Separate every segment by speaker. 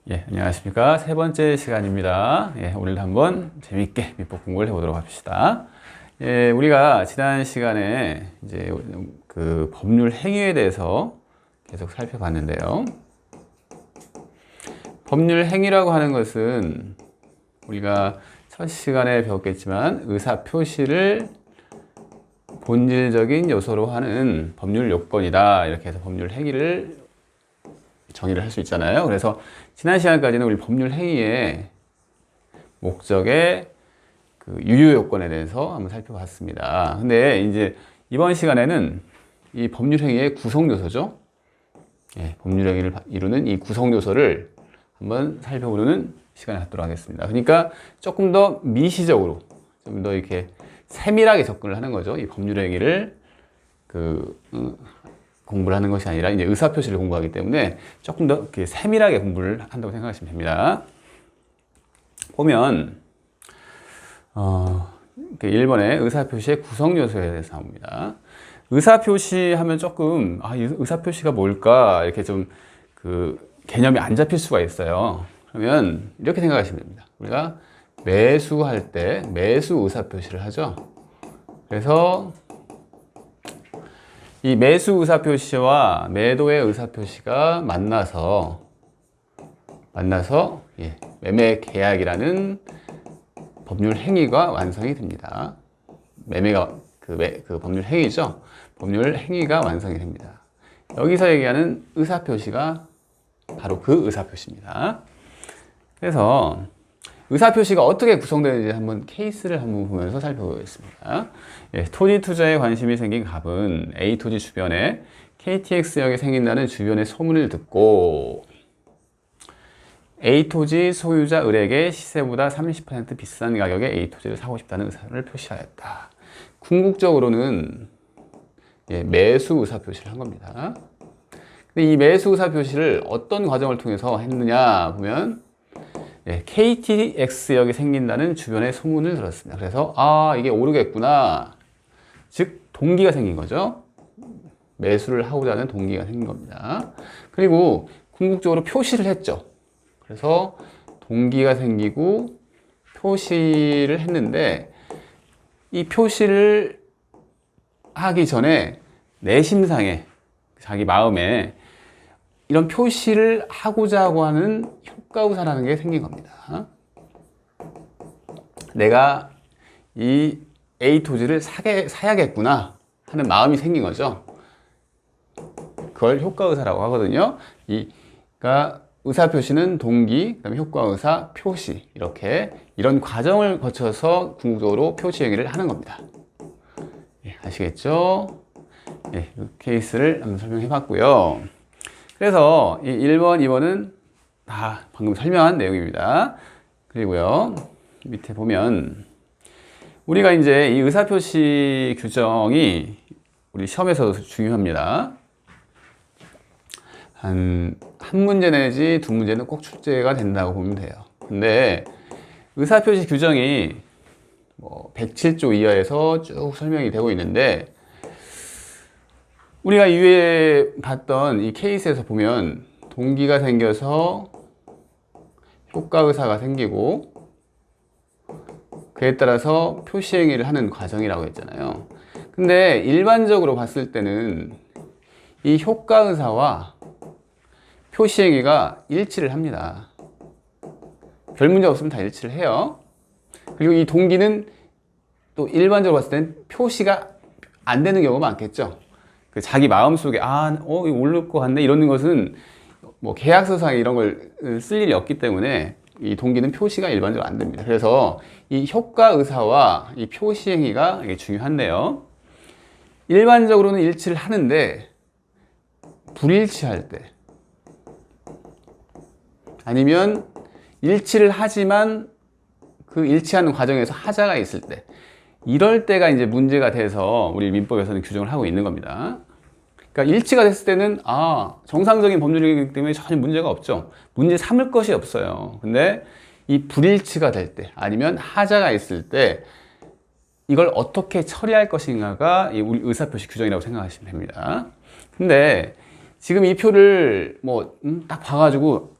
Speaker 1: 안녕하십니까. 세 번째 시간입니다. 오늘도 한번 재밌게 민법 공부를 해보도록 합시다. 우리가 지난 시간에 이제 그 법률 행위에 대해서 계속 살펴봤는데요. 법률 행위라고 하는 것은 우리가 첫 시간에 배웠겠지만 의사 표시를 본질적인 요소로 하는 법률 요건이다. 이렇게 해서 법률 행위를 정의를 할 수 있잖아요. 그래서 지난 시간까지는 우리 법률 행위의 목적의 그 유효 요건에 대해서 한번 살펴봤습니다. 근데 이제 이번 시간에는 이 법률 행위의 구성 요소죠. 법률 행위를 이루는 이 구성 요소를 한번 살펴보는 시간을 갖도록 하겠습니다. 그러니까 조금 더 미시적으로, 좀 더 이렇게 세밀하게 접근을 하는 거죠. 이 법률 행위를 공부를 하는 것이 아니라 이제 의사표시를 공부하기 때문에 조금 더 이렇게 세밀하게 공부를 한다고 생각하시면 됩니다. 보면 1번에 의사표시의 구성 요소에 대해서 나옵니다. 의사표시 하면 조금 의사표시가 뭘까 이렇게 좀 개념이 안 잡힐 수가 있어요. 그러면 이렇게 생각하시면 됩니다. 우리가 매수할 때 매수 의사표시를 하죠. 그래서 이 매수 의사표시와 매도의 의사표시가 만나서 매매 계약이라는 법률 행위가 완성이 됩니다. 매매가 그 법률 행위죠. 법률 행위가 완성이 됩니다. 여기서 얘기하는 의사표시가 바로 그 의사표시입니다. 그래서 의사표시가 어떻게 구성되는지 한번 케이스를 한번 보면서 살펴보겠습니다. 토지 투자에 관심이 생긴 갑은 A 토지 주변에 KTX역이 생긴다는 주변의 소문을 듣고 A 토지 소유자 을에게 시세보다 30% 비싼 가격에 A 토지를 사고 싶다는 의사를 표시하였다. 궁극적으로는 매수 의사표시를 한 겁니다. 근데 이 매수 의사표시를 어떤 과정을 통해서 했느냐 보면 KTX역이 생긴다는 주변의 소문을 들었습니다. 그래서 이게 오르겠구나. 즉 동기가 생긴 거죠. 매수를 하고자 하는 동기가 생긴 겁니다. 그리고 궁극적으로 표시를 했죠. 그래서 동기가 생기고 표시를 했는데 이 표시를 하기 전에 내심상에 자기 마음에 이런 표시를 하고자 하는 효과우사라는 게 생긴 겁니다. 내가 이 A 토지를 사야겠구나 하는 마음이 생긴 거죠. 그걸 효과의사라고 하거든요. 그러니까 의사표시는 동기, 그다음에 효과의사, 표시 이런 과정을 거쳐서 궁극적으로 표시 행위를 하는 겁니다. 아시겠죠? 이 케이스를 한번 설명해 봤고요. 그래서 이 1번, 2번은 다 방금 설명한 내용입니다. 그리고요, 밑에 보면 우리가 이제 이 의사표시 규정이 우리 시험에서도 중요합니다. 한 문제 내지 두 문제는 꼭 출제가 된다고 보면 돼요. 근데 의사표시 규정이 107조 이하에서 쭉 설명이 되고 있는데 우리가 이외에 봤던 이 케이스에서 보면 동기가 생겨서 효과의사가 생기고 그에 따라서 표시행위를 하는 과정이라고 했잖아요. 근데 일반적으로 봤을 때는 이 효과의사와 표시행위가 일치를 합니다. 별 문제 없으면 다 일치를 해요. 그리고 이 동기는 또 일반적으로 봤을 땐 표시가 안 되는 경우가 많겠죠. 자기 마음속에 이거 오를 것 같네 이러는 것은 계약서상에 이런 걸 쓸 일이 없기 때문에 이 동기는 표시가 일반적으로 안 됩니다. 그래서 이 효과의사와 이 표시행위가 이게 중요한데요. 일반적으로는 일치를 하는데 불일치할 때 아니면 일치를 하지만 그 일치하는 과정에서 하자가 있을 때 이럴 때가 이제 문제가 돼서 우리 민법에서는 규정을 하고 있는 겁니다. 그러니까 일치가 됐을 때는 정상적인 법률이기 때문에 전혀 문제가 없죠. 문제 삼을 것이 없어요. 근데 이 불일치가 될 때 아니면 하자가 있을 때 이걸 어떻게 처리할 것인가가 우리 의사표시 규정이라고 생각하시면 됩니다. 근데 지금 이 표를 딱 봐가지고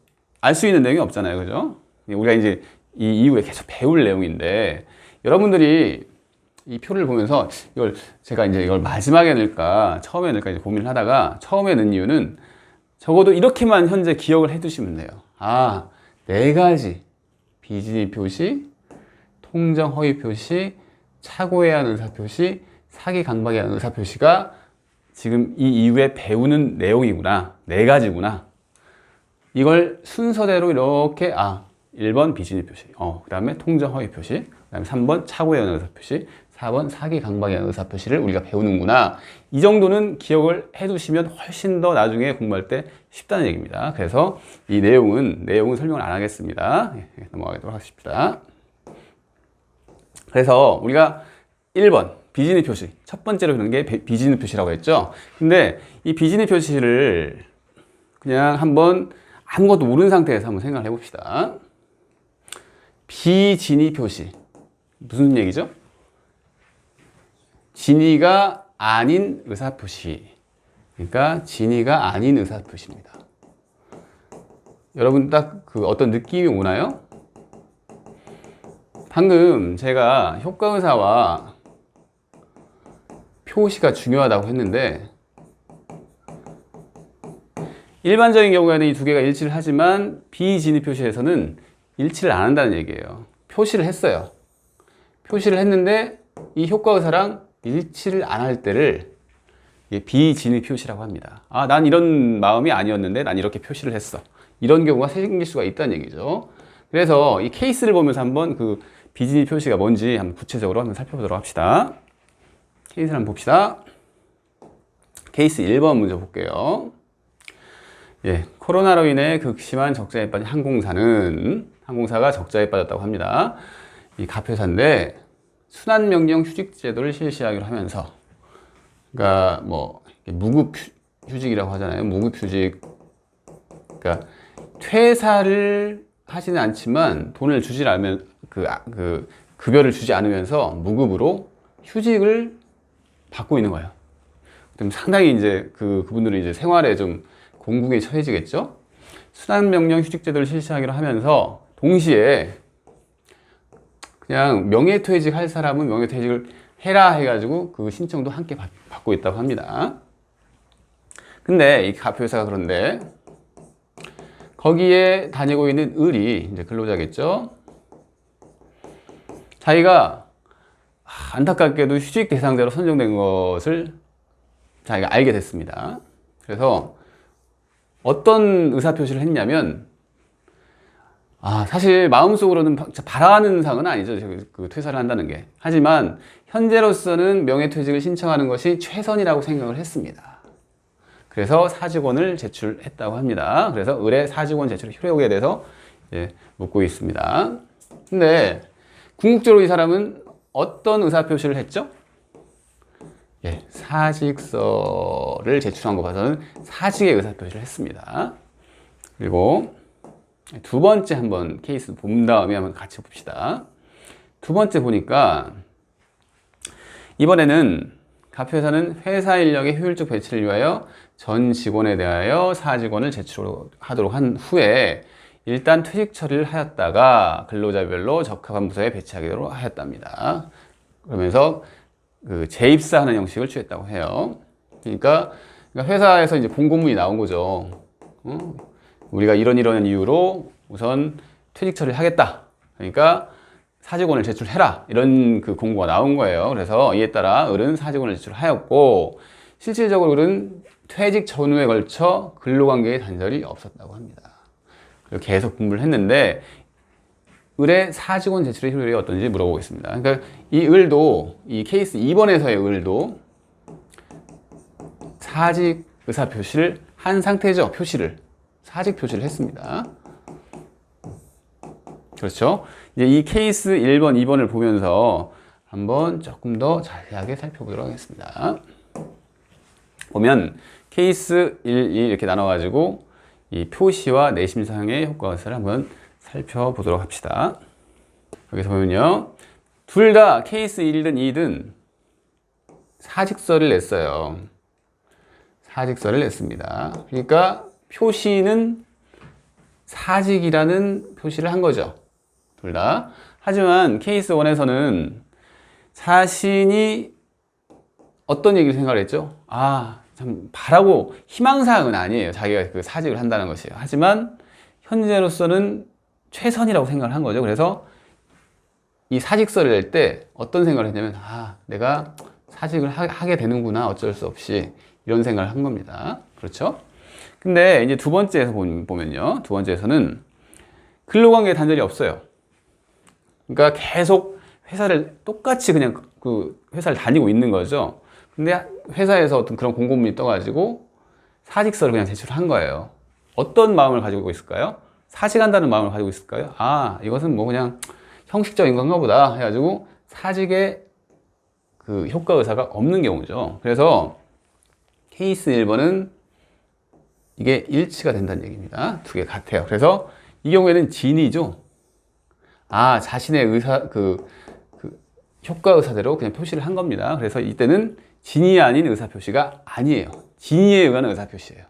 Speaker 1: 알 수 있는 내용이 없잖아요. 그죠? 우리가 이제 이 이후에 계속 배울 내용인데, 여러분들이 이 표를 보면서 제가 이제 이걸 마지막에 넣을까, 처음에 넣을까 이제 고민을 하다가 처음에 넣은 이유는 적어도 이렇게만 현재 기억을 해 두시면 돼요. 아, 네 가지. 비진입 표시, 통정 허위 표시, 착오해야 하는 의사 표시, 사기 강박해야 하는 의사 표시가 지금 이 이후에 배우는 내용이구나. 네 가지구나. 이걸 순서대로 이렇게 1번 비진입 표시, 그 다음에 통정 허위 표시, 그 다음에 3번 착오해야 하는 의사 표시, 4번 사기 강박해야 하는 의사 표시를 우리가 배우는구나. 이 정도는 기억을 해 두시면 훨씬 더 나중에 공부할 때 쉽다는 얘기입니다. 그래서 이 내용은 설명을 안 하겠습니다. 넘어가도록 하겠습니다. 그래서 우리가 1번 비진입 표시, 첫 번째로 배우는 게 비진입 표시라고 했죠. 근데 이 비진입 표시를 그냥 한번 아무것도 모르는 상태에서 한번 생각을 해봅시다. 비진입 표시, 무슨 얘기죠? 진위가 아닌 의사 표시. 그러니까 진위가 아닌 의사 표시입니다. 여러분 딱 그 어떤 느낌이 오나요? 방금 제가 효과의사와 표시가 중요하다고 했는데, 일반적인 경우에는 이 두 개가 일치를 하지만 비진입 표시에서는 일치를 안 한다는 얘기예요. 표시를 했어요. 표시를 했는데 이 효과의사랑 일치를 안 할 때를 비진입 표시라고 합니다. 난 이런 마음이 아니었는데 난 이렇게 표시를 했어. 이런 경우가 생길 수가 있다는 얘기죠. 그래서 이 케이스를 보면서 한번 그 비진입 표시가 뭔지 한번 구체적으로 한번 살펴보도록 합시다. 케이스를 한번 봅시다. 케이스 1번 문제 볼게요. 코로나로 인해 극심한 적자에 빠진 항공사가 적자에 빠졌다고 합니다. 이 갑회사인데 순환명령 휴직 제도를 실시하기로 하면서, 그러니까 뭐 무급 휴직이라고 하잖아요. 무급 휴직. 그러니까 퇴사를 하지는 않지만 돈을 주지 않으면 그 급여를 주지 않으면서 무급으로 휴직을 받고 있는 거예요. 그럼 상당히 이제 그분들은 이제 생활에 좀 공국에 처해지겠죠. 순환명령 휴직 제도를 실시하기로 하면서 동시에 그냥 명예퇴직 할 사람은 명예퇴직을 해라 해가지고 그 신청도 함께 받고 있다고 합니다. 근데 이 갑회사가 그런데 거기에 다니고 있는 을이 이제 근로자겠죠. 자기가 안타깝게도 휴직 대상자로 선정된 것을 자기가 알게 됐습니다. 그래서 어떤 의사표시를 했냐면, 사실 마음속으로는 바라는 상은 아니죠. 그 퇴사를 한다는 게. 하지만 현재로서는 명예퇴직을 신청하는 것이 최선이라고 생각을 했습니다. 그래서 사직원을 제출했다고 합니다. 그래서 을의 사직원 제출 효력에 대해서 묻고 있습니다. 근데 궁극적으로 이 사람은 어떤 의사표시를 했죠? 사직서를 제출한 거 봐서는 사직의 의사표시를 했습니다. 그리고 두 번째 한번 케이스 본 다음에 한번 같이 봅시다. 두 번째 보니까 이번에는 갑회사는 회사 인력의 효율적 배치를 위하여 전 직원에 대하여 사직원을 제출하도록 한 후에 일단 퇴직 처리를 하였다가 근로자별로 적합한 부서에 배치하기로 하였답니다. 그러면서 그 재입사하는 형식을 취했다고 해요. 그러니까 회사에서 이제 공고문이 나온 거죠. 우리가 이런 이유로 우선 퇴직 처리를 하겠다. 그러니까 사직원을 제출해라. 이런 그 공고가 나온 거예요. 그래서 이에 따라 을은 사직원을 제출하였고, 실질적으로 을은 퇴직 전후에 걸쳐 근로관계의 단절이 없었다고 합니다. 그리고 계속 근무를 했는데 을의 사직원 제출의 효율이 어떤지 물어보겠습니다. 그러니까 이 을도, 이 케이스 2번에서의 을도 사직 의사 표시를 한 상태죠. 사직 표시를 했습니다. 그렇죠? 이제 이 케이스 1번, 2번을 보면서 한번 조금 더 자세하게 살펴보도록 하겠습니다. 보면 케이스 1, 2 이렇게 나눠가지고 이 표시와 내심상의 효과를 한번 살펴보도록 합시다. 여기서 보면요, 둘 다 케이스 1든 2든 사직서를 냈어요. 사직서를 냈습니다. 그러니까 표시는 사직이라는 표시를 한 거죠. 둘 다. 하지만 케이스 1에서는 자신이 어떤 얘기를 생각을 했죠? 아, 참 바라고 희망사항은 아니에요. 자기가 그 사직을 한다는 것이에요. 하지만 현재로서는 최선이라고 생각을 한 거죠. 그래서 이 사직서를 낼 때 어떤 생각을 했냐면, 아, 내가 사직을 하게 되는구나. 어쩔 수 없이. 이런 생각을 한 겁니다. 그렇죠? 근데 이제 두 번째에서 보면요. 두 번째에서는 근로관계 단절이 없어요. 그러니까 계속 회사를 똑같이 그냥 그 회사를 다니고 있는 거죠. 근데 회사에서 어떤 그런 공고문이 떠가지고 사직서를 그냥 제출한 거예요. 어떤 마음을 가지고 있을까요? 사직한다는 마음을 가지고 있을까요? 아, 이것은 뭐 그냥 형식적인 건가 보다 해가지고 사직에 그 효과 의사가 없는 경우죠. 그래서 케이스 1번은 이게 일치가 된다는 얘기입니다. 두 개 같아요. 그래서 이 경우에는 진이죠. 아, 자신의 효과 의사대로 그냥 표시를 한 겁니다. 그래서 이때는 진이 아닌 의사 표시가 아니에요. 진의에 의한 의사 표시예요.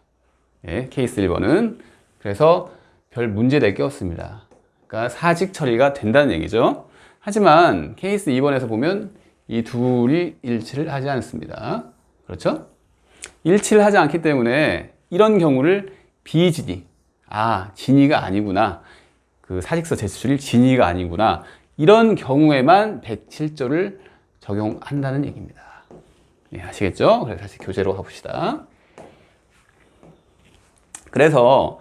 Speaker 1: 예, 케이스 1번은. 그래서 별 문제 될 게 없습니다. 그러니까 사직 처리가 된다는 얘기죠. 하지만 케이스 2번에서 보면 이 둘이 일치를 하지 않습니다. 그렇죠? 일치를 하지 않기 때문에 이런 경우를 비진의, 아, 진의가 아니구나. 그 사직서 제출이 진의가 아니구나. 이런 경우에만 107조를 적용한다는 얘기입니다. 네, 아시겠죠? 그래서 다시 교재로 가봅시다. 그래서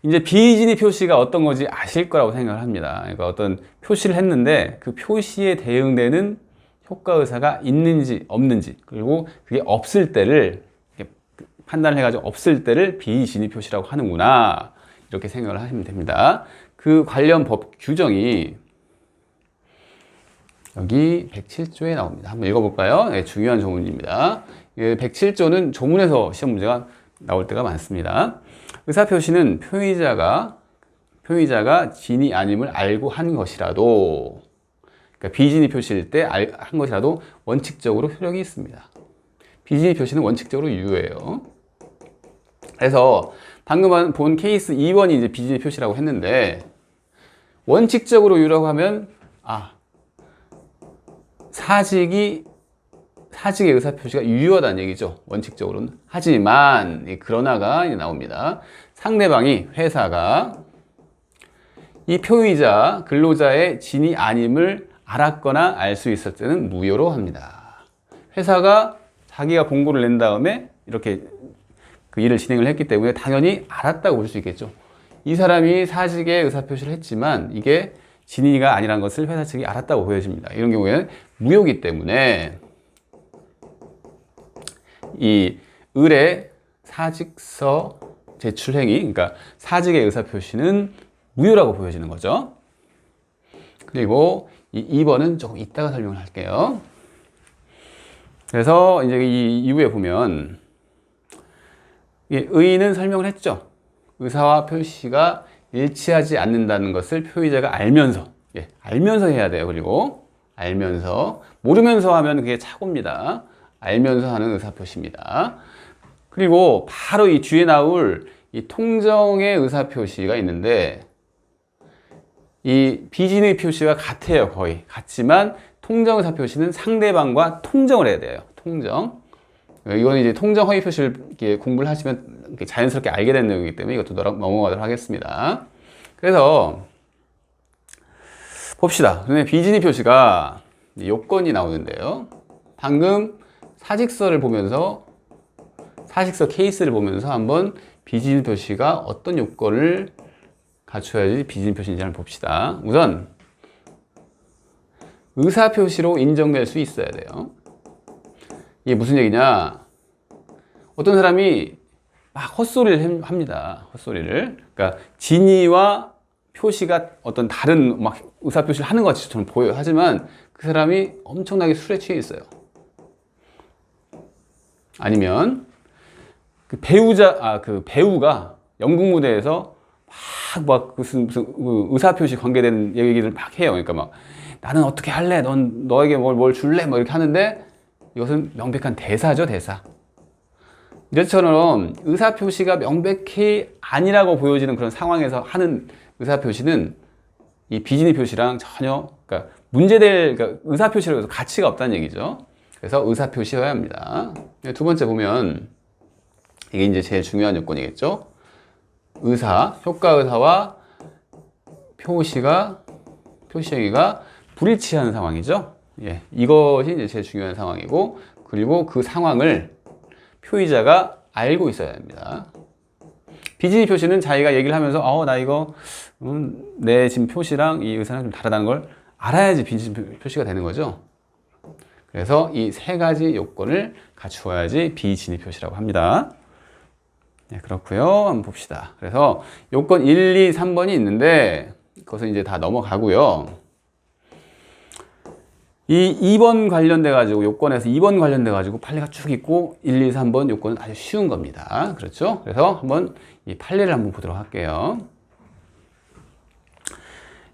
Speaker 1: 이제 비진의 표시가 어떤 건지 아실 거라고 생각을 합니다. 그러니까 어떤 표시를 했는데 그 표시에 대응되는 효과 의사가 있는지 없는지, 그리고 그게 없을 때를 판단을 해가지고 없을 때를 비진의 표시라고 하는구나, 이렇게 생각을 하시면 됩니다. 그 관련 법 규정이 여기 107조에 나옵니다. 한번 읽어볼까요? 네, 중요한 조문입니다. 107조는 조문에서 시험 문제가 나올 때가 많습니다. 의사표시는 표의자가 진이 아님을 알고 한 것이라도, 그러니까 비진의 표시일 때 한 것이라도 원칙적으로 효력이 있습니다. 비진의 표시는 원칙적으로 유효해요. 그래서 방금 본 케이스 2번이 이제 비진의 표시라고 했는데, 원칙적으로 유효라고 하면, 아, 사직의 의사표시가 유효하다는 얘기죠. 원칙적으로는. 하지만 그러나가 나옵니다. 상대방이, 회사가 이 표의자, 근로자의 진이 아님을 알았거나 알 수 있을 때는 무효로 합니다. 회사가 자기가 공고를 낸 다음에 이렇게 그 일을 진행을 했기 때문에 당연히 알았다고 볼 수 있겠죠. 이 사람이 사직의 의사표시를 했지만 이게 진의가 아니라는 것을 회사 측이 알았다고 보여집니다. 이런 경우에는 무효이기 때문에 이 을의 사직서 제출 행위, 그러니까 사직의 의사표시는 무효라고 보여지는 거죠. 그리고 이 2번은 조금 이따가 설명을 할게요. 그래서 이제 이 이후에 보면 의의는 설명을 했죠. 의사와 표시가 일치하지 않는다는 것을 표의자가 알면서, 알면서 해야 돼요. 그리고 알면서, 모르면서 하면 그게 착오입니다. 알면서 하는 의사표시입니다. 그리고 바로 이 뒤에 나올 이 통정의 의사표시가 있는데, 이 비진의 표시와 같아요. 거의 같지만 통정 의사표시는 상대방과 통정을 해야 돼요. 통정. 이거는 이제 통정 허위 표시를 이렇게 공부를 하시면 자연스럽게 알게 되는 내용이기 때문에 이것도 넘어가도록 하겠습니다. 그래서 봅시다. 그러면 비진의 표시가 요건이 나오는데요. 방금 사직서를 보면서, 사직서 케이스를 보면서 한번 비진의 표시가 어떤 요건을 갖춰야지 비진의 표시인지 한번 봅시다. 우선 의사표시로 인정될 수 있어야 돼요. 이게 무슨 얘기냐? 어떤 사람이 막 헛소리를 합니다. 헛소리를. 그러니까 진의와 표시가 어떤 다른 막 의사표시를 하는 것 같이 저는 보여요. 하지만 그 사람이 엄청나게 술에 취해 있어요. 아니면 그 배우가 연극 무대에서 막 무슨 의사표시 관계된 얘기를 막 해요. 그러니까 막 나는 어떻게 할래? 너에게 뭘 줄래? 뭐 이렇게 하는데 이것은 명백한 대사죠, 대사. 이처럼 의사표시가 명백히 아니라고 보여지는 그런 상황에서 하는 의사표시는 이 비진의 표시랑 전혀, 그러니까 문제될, 그러니까 의사표시라고 해서 가치가 없다는 얘기죠. 그래서 의사표시여야 합니다. 두 번째 보면, 이게 이제 제일 중요한 요건이겠죠. 효과의사와 표시행위가 불일치하는 상황이죠. 예, 이것이 이제 제일 중요한 상황이고, 그리고 그 상황을 표의자가 알고 있어야 합니다. 비진의 표시는 자기가 얘기를 하면서 나 이거 내 지금 표시랑 이 의사랑 좀 다르다는 걸 알아야지 비진의 표시가 되는 거죠. 그래서 이 세 가지 요건을 갖추어야지 비진의 표시라고 합니다. 네, 그렇고요. 한번 봅시다. 그래서 요건 1, 2, 3번이 있는데 그것은 이제 다 넘어가고요. 이 2번 관련돼 가지고 요건에서 2번 관련돼 가지고 판례가 쭉 있고 1, 2, 3번 요건은 아주 쉬운 겁니다. 그렇죠? 그래서 한번 이 판례를 한번 보도록 할게요.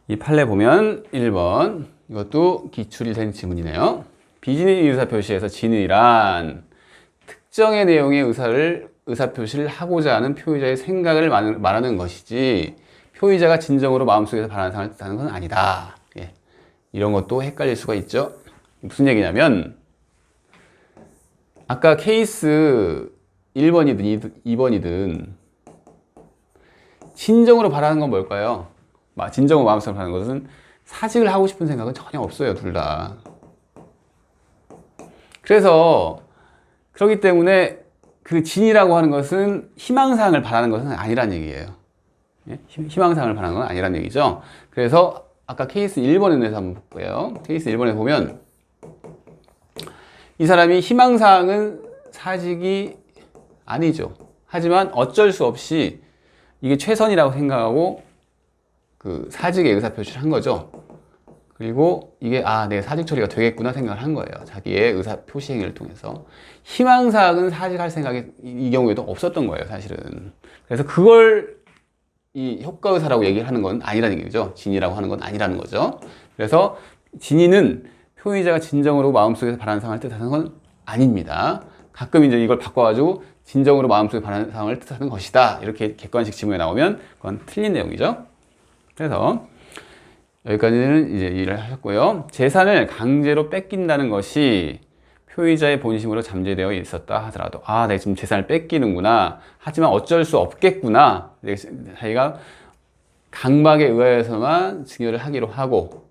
Speaker 1: 이 판례 보면 1번, 이것도 기출이 된 지문이네요. 비진의 의사표시에서 진의란 특정의 내용의 의사표시를 하고자 하는 표의자의 생각을 말하는 것이지 표의자가 진정으로 마음속에서 바라는 상을 뜻하는 건 아니다. 예. 이런 것도 헷갈릴 수가 있죠. 무슨 얘기냐면 아까 케이스 1번이든 2번이든 진정으로 바라는 건 뭘까요? 진정으로 마음속으로 바라는 것은 사직을 하고 싶은 생각은 전혀 없어요. 둘 다. 그래서 그렇기 때문에 그 진이라고 하는 것은 희망사항을 바라는 것은 아니란 얘기예요. 예? 희망사항을 바라는 건 아니란 얘기죠. 그래서 아까 케이스 1번에 대해서 한번 볼게요. 케이스 1번에 보면 이 사람이 희망사항은 사직이 아니죠. 하지만 어쩔 수 없이 이게 최선이라고 생각하고 그 사직의 의사표시를 한 거죠. 그리고 이게 내 사직 처리가 되겠구나 생각을 한 거예요. 자기의 의사 표시 행위를 통해서. 희망사항은 사직할 생각이 이 경우에도 없었던 거예요, 사실은. 그래서 그걸 이 효과의사라고 얘기를 하는 건 아니라는 얘기죠. 진이라고 하는 건 아니라는 거죠. 그래서 진이는 표의자가 진정으로 마음속에서 바라는 상황을 뜻하는 건 아닙니다. 가끔 이제 이걸 바꿔가지고 진정으로 마음속에 바라는 상황을 뜻하는 것이다. 이렇게 객관식 지문에 나오면 그건 틀린 내용이죠. 그래서 여기까지는 이제 이해를 하셨고요. 재산을 강제로 뺏긴다는 것이 표의자의 본심으로 잠재되어 있었다 하더라도 내가 지금 재산을 뺏기는구나. 하지만 어쩔 수 없겠구나. 자기가 강박에 의하여서만 증여를 하기로 하고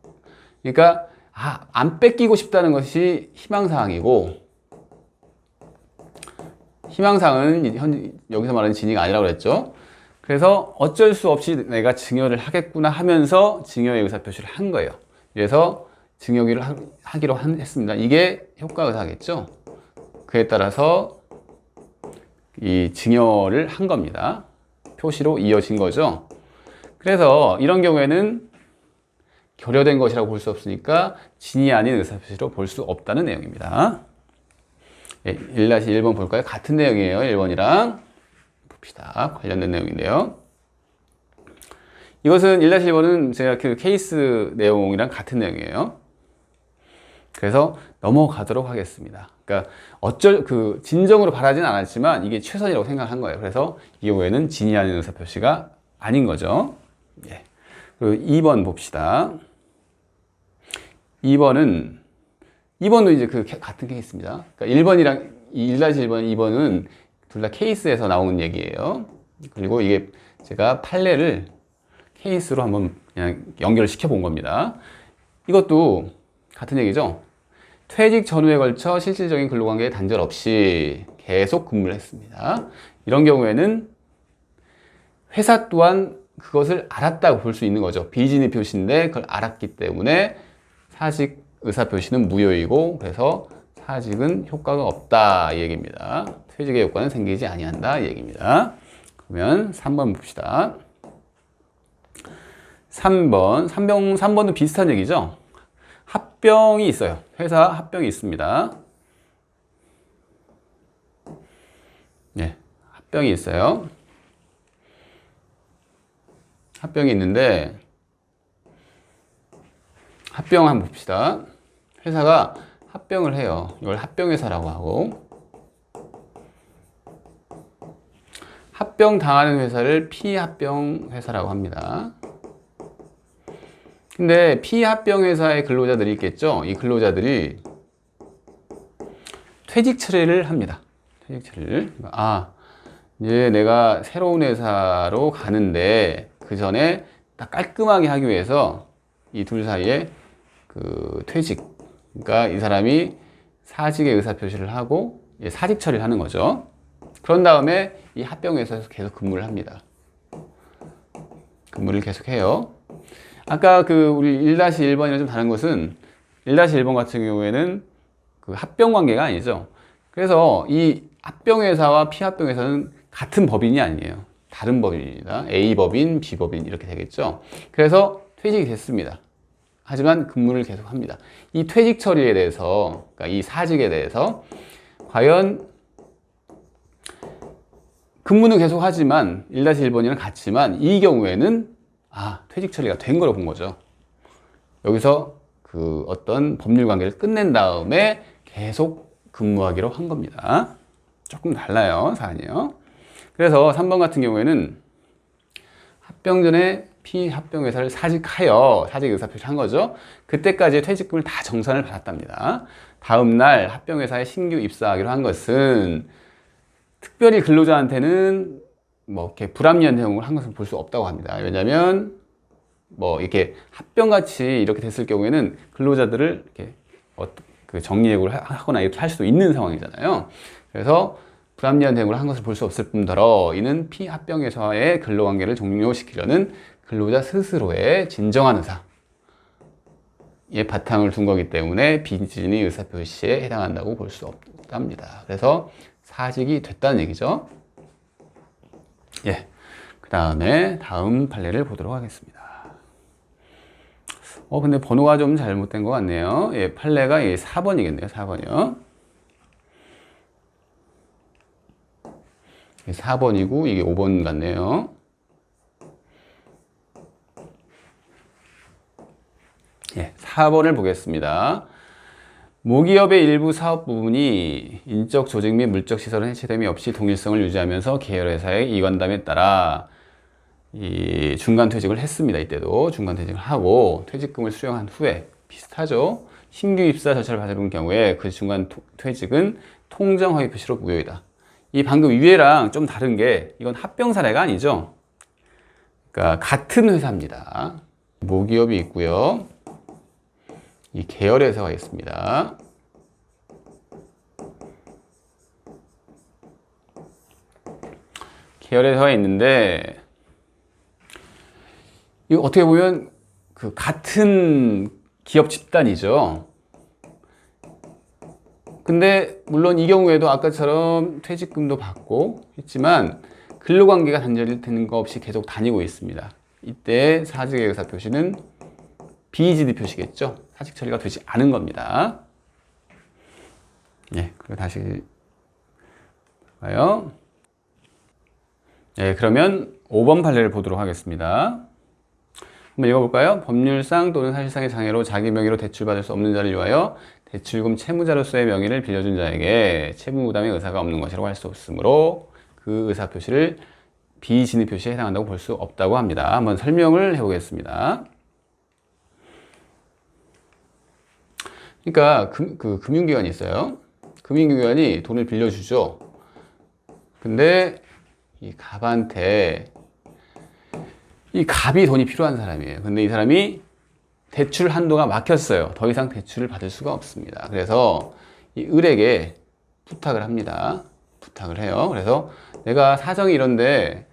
Speaker 1: 그러니까 안 뺏기고 싶다는 것이 희망사항이고 희망사항은 여기서 말하는 진위가 아니라고 그랬죠. 그래서 어쩔 수 없이 내가 증여를 하겠구나 하면서 증여의 의사표시를 한 거예요. 그래서 증여기를 하기로 했습니다. 이게 효과의사겠죠. 그에 따라서 이 증여를 한 겁니다. 표시로 이어진 거죠. 그래서 이런 경우에는 결여된 것이라고 볼 수 없으니까 진이 아닌 의사표시로 볼 수 없다는 내용입니다. 1-1번 볼까요? 같은 내용이에요. 1번이랑. 봅시다. 관련된 내용인데요. 이것은 1-1번은 제가 그 케이스 내용이랑 같은 내용이에요. 그래서 넘어가도록 하겠습니다. 그러니까 진정으로 바라진 않았지만 이게 최선이라고 생각한 거예요. 그래서 이 경우에는 진이 아닌 의사표시가 아닌 거죠. 예. 그리고 2번 봅시다. 2번도 이제 같은 케이스입니다. 그러니까 1번이랑 1-1번, 2번은 둘 다 케이스에서 나오는 얘기예요. 그리고 이게 제가 판례를 케이스로 한번 그냥 연결을 시켜 본 겁니다. 이것도 같은 얘기죠. 퇴직 전후에 걸쳐 실질적인 근로관계에 단절 없이 계속 근무를 했습니다. 이런 경우에는 회사 또한 그것을 알았다고 볼 수 있는 거죠. 비진의 표시인데 그걸 알았기 때문에 사직 의사표시는 무효이고 그래서 사직은 효과가 없다 이 얘기입니다. 퇴직의 효과는 생기지 아니한다 이 얘기입니다. 그러면 3번 봅시다. 3번도 비슷한 얘기죠. 합병이 있어요. 회사 합병이 있습니다. 네, 합병이 있어요. 합병이 있는데 합병 한번 봅시다. 회사가 합병을 해요. 이걸 합병회사라고 하고 합병당하는 회사를 피합병 회사라고 합니다. 근데 피합병 회사의 근로자들이 있겠죠. 이 근로자들이 퇴직 처리를 합니다. 퇴직 처리를. 이제 내가 새로운 회사로 가는데 그 전에 딱 깔끔하게 하기 위해서 이 둘 사이에 그 퇴직, 그러니까 이 사람이 사직의 의사표시를 하고 사직 처리를 하는 거죠. 그런 다음에 이 합병회사에서 계속 근무를 합니다. 근무를 계속 해요. 아까 그 우리 1-1번이랑 좀 다른 것은 1-1번 같은 경우에는 그 합병 관계가 아니죠. 그래서 이 합병회사와 피합병회사는 같은 법인이 아니에요. 다른 법인입니다. A법인, B법인 이렇게 되겠죠. 그래서 퇴직이 됐습니다. 하지만 근무를 계속 합니다. 이 퇴직 처리에 대해서, 그러니까 이 사직에 대해서 과연 근무는 계속 하지만 1-1번이랑 같지만 이 경우에는 퇴직 처리가 된 거로 본 거죠. 여기서 그 어떤 법률 관계를 끝낸 다음에 계속 근무하기로 한 겁니다. 조금 달라요, 사안이요. 그래서 3번 같은 경우에는 합병 전에 피합병회사를 사직하여 사직 의사표시를 한 거죠. 그때까지 퇴직금을 다 정산을 받았답니다. 다음 날 합병회사에 신규 입사하기로 한 것은 특별히 근로자한테는 뭐 이렇게 불합리한 대응을 한 것을 볼 수 없다고 합니다. 왜냐하면 뭐 이렇게 합병같이 이렇게 됐을 경우에는 근로자들을 이렇게 그 정리해고를 하거나 이렇게 할 수도 있는 상황이잖아요. 그래서 불합리한 대응을 한 것을 볼 수 없을 뿐더러 이는 피합병회사의 근로관계를 종료시키려는 근로자 스스로의 진정한 의사의 바탕을 둔 거기 때문에 비진의 의사표시에 해당한다고 볼 수 없답니다. 그래서 사직이 됐다는 얘기죠. 그 다음에 다음 판례를 보도록 하겠습니다. 근데 번호가 좀 잘못된 것 같네요. 판례가 4번이겠네요. 4번이요. 4번이고 이게 5번 같네요. 예, 4번을 보겠습니다. 모기업의 일부 사업 부분이 인적 조직 및 물적 시설은 해체됨이 없이 동일성을 유지하면서 계열회사의 이관담에 따라 이 중간 퇴직을 했습니다. 이때도 중간 퇴직을 하고 퇴직금을 수령한 후에 비슷하죠. 신규 입사 절차를 밟은 경우에 그 중간 퇴직은 통정 허위 표시로 무효이다. 이 방금 위에랑 좀 다른 게 이건 합병 사례가 아니죠. 그러니까 같은 회사입니다. 모기업이 있고요. 이 계열회사가 있습니다. 계열회사가 있는데 이거 어떻게 보면 그 같은 기업 집단이죠. 근데 물론 이 경우에도 아까처럼 퇴직금도 받고 있지만 근로관계가 단절되는 거 없이 계속 다니고 있습니다. 이때 사직의 의사 표시는 BGD 표시겠죠. 사직 처리가 되지 않은 겁니다. 그리고 다시 볼까요? 그러면 5번 판례를 보도록 하겠습니다. 한번 읽어볼까요? 법률상 또는 사실상의 장애로 자기 명의로 대출받을 수 없는 자를 위하여 대출금 채무자로서의 명의를 빌려준 자에게 채무부담의 의사가 없는 것이라고 할 수 없으므로 그 의사 표시를 비진의 표시에 해당한다고 볼 수 없다고 합니다. 한번 설명을 해보겠습니다. 그러니까 그 금융기관이 있어요. 금융기관이 돈을 빌려주죠. 근데 이 갑한테 이 갑이 돈이 필요한 사람이에요. 근데 이 사람이 대출 한도가 막혔어요. 더 이상 대출을 받을 수가 없습니다. 그래서 이 을에게 부탁을 합니다. 부탁을 해요. 그래서 내가 사정이 이런데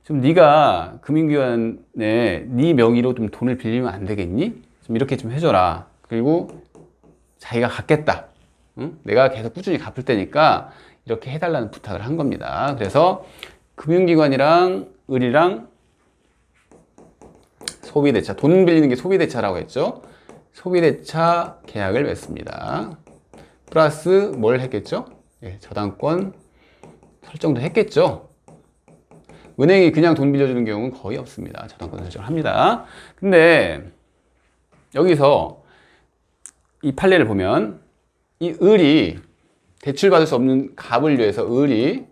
Speaker 1: 좀 네가 금융기관에 네 명의로 좀 돈을 빌리면 안 되겠니? 좀 이렇게 좀 해줘라. 그리고 자기가 갚겠다. 응? 내가 계속 꾸준히 갚을 테니까 이렇게 해달라는 부탁을 한 겁니다. 그래서 금융기관이랑 을이랑 소비대차, 돈 빌리는 게 소비대차라고 했죠. 소비대차 계약을 맺습니다. 플러스 뭘 했겠죠? 저당권 설정도 했겠죠. 은행이 그냥 돈 빌려주는 경우는 거의 없습니다. 저당권 설정을 합니다. 근데 여기서 이 판례를 보면 이 을이 대출받을 수 없는 갑을 위해서 을이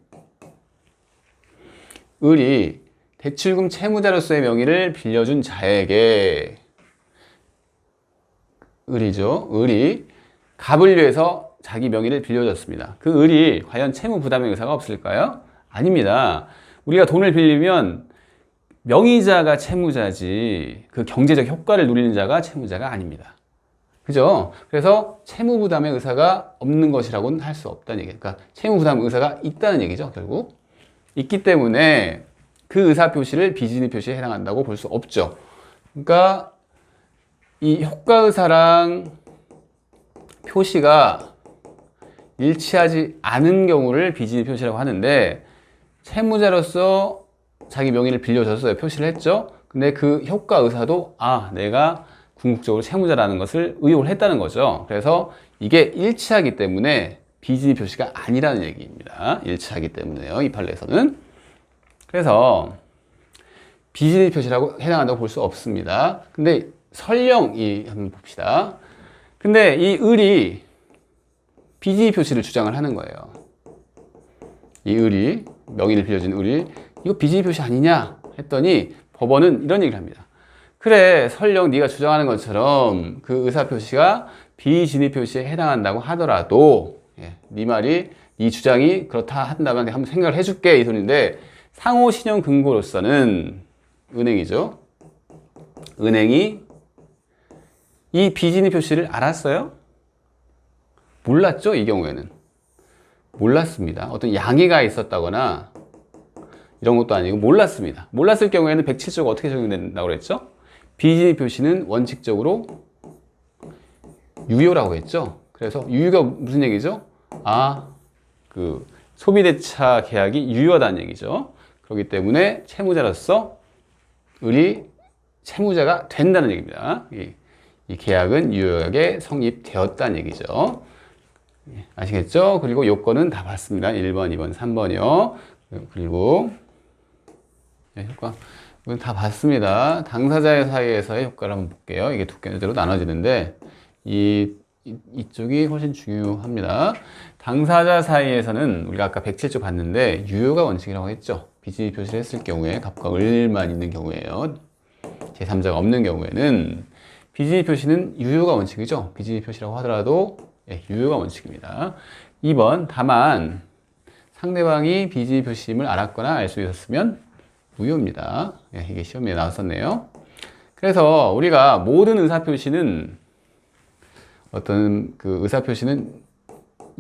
Speaker 1: 을이 대출금 채무자로서의 명의를 빌려준 자에게 을이죠. 을이 갑을 위해서 자기 명의를 빌려줬습니다. 그 을이 과연 채무 부담의 의사가 없을까요? 아닙니다. 우리가 돈을 빌리면 명의자가 채무자지 그 경제적 효과를 누리는 자가 채무자가 아닙니다. 그죠? 그래서 채무 부담의 의사가 없는 것이라고는 할 수 없다는 얘기예요. 그러니까 채무 부담 의사가 있다는 얘기죠, 결국. 있기 때문에 그 의사 표시를 비진의 표시에 해당한다고 볼 수 없죠. 그러니까 이 효과 의사랑 표시가 일치하지 않은 경우를 비진의 표시라고 하는데, 채무자로서 자기 명의를 빌려줬어요. 표시를 했죠. 근데 그 효과 의사도 내가 궁극적으로 채무자라는 것을 의혹을 했다는 거죠. 그래서 이게 일치하기 때문에 비진의 표시가 아니라는 얘기입니다. 일치하기 때문에요, 이 판례에서는. 그래서 비진의 표시라고 해당한다고 볼 수 없습니다. 근데 설령 한번 봅시다. 근데 이 을이 비진의 표시를 주장을 하는 거예요. 이 을이, 명의를 빌려준 을이 이거 비진의 표시 아니냐 했더니 법원은 이런 얘기를 합니다. 그래, 설령 네가 주장하는 것처럼 그 의사 표시가 비진의 표시에 해당한다고 하더라도, 네 말이, 네 주장이 그렇다 한다면 내가 한번 생각을 해줄게, 이 소리인데, 상호 신용 근거로서는 은행이죠. 은행이 이 비진의 표시를 알았어요? 몰랐죠, 이 경우에는. 몰랐습니다. 어떤 양해가 있었다거나 이런 것도 아니고 몰랐습니다. 몰랐을 경우에는 107조가 어떻게 적용된다고 그랬죠? 비진의 표시는 원칙적으로 유효라고 했죠. 그래서 유효가 무슨 얘기죠? 그 소비대차 계약이 유효하다는 얘기죠. 그렇기 때문에 채무자로서 을이 채무자가 된다는 얘기입니다. 이 계약은 유효하게 성립되었다는 얘기죠. 아시겠죠? 그리고 요건은 다 봤습니다. 1번, 2번, 3번이요. 그리고 효과 이건 다 봤습니다. 당사자 사이에서의 효과를 한번 볼게요. 이게 두 개로 나눠지는데 이쪽이 훨씬 중요합니다. 당사자 사이에서는 우리가 아까 107조 봤는데 유효가 원칙이라고 했죠. 비진의 표시를 했을 경우에 갑과 을만 있는 경우에요. 제3자가 없는 경우에는 비진의 표시는 유효가 원칙이죠. 비진의 표시라고 하더라도 유효가 원칙입니다. 2번, 다만 상대방이 비진의 표시임을 알았거나 알 수 있었으면 무효입니다. 이게 시험에 나왔었네요. 그래서 우리가 모든 의사표시는 어떤 그 의사표시는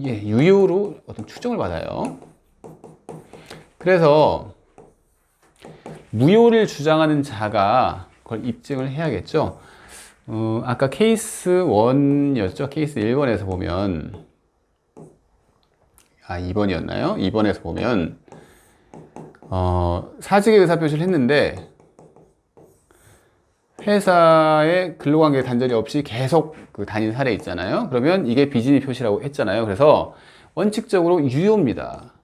Speaker 1: 유효로 어떤 추정을 받아요. 그래서 무효를 주장하는 자가 그걸 입증을 해야겠죠. 아까 케이스 1이었죠. 케이스 1번에서 보면 2번이었나요? 2번에서 보면 사직의 의사표시를 했는데 회사의 근로관계 단절이 없이 계속 다닌 사례 있잖아요. 그러면 이게 비진의 표시라고 했잖아요. 그래서 원칙적으로 유효입니다.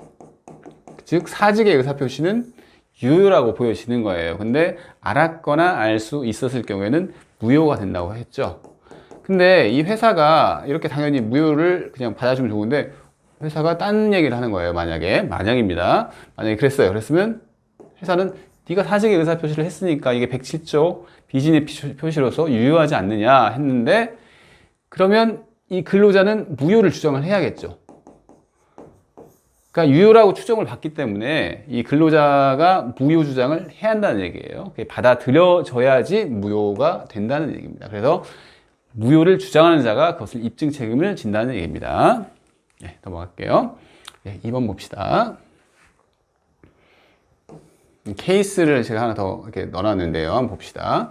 Speaker 1: 즉 사직의 의사표시는 유효라고 보여지는 거예요. 근데 알았거나 알 수 있었을 경우에는 무효가 된다고 했죠. 근데 이 회사가 이렇게 당연히 무효를 그냥 받아주면 좋은데 회사가 딴 얘기를 하는 거예요. 만약입니다. 만약에 그랬어요. 그랬으면 회사는 네가 사직의 의사표시를 했으니까 이게 107조 비진의 표시로서 유효하지 않느냐 했는데, 그러면 이 근로자는 무효를 주장을 해야겠죠. 그러니까 유효라고 추정을 받기 때문에 이 근로자가 무효 주장을 해야 한다는 얘기예요. 그게 받아들여져야지 무효가 된다는 얘기입니다. 그래서 무효를 주장하는 자가 그것을 입증 책임을 진다는 얘기입니다. 넘어갈게요. 2번 봅시다. 케이스를 제가 하나 더 이렇게 넣어놨는데요. 한번 봅시다.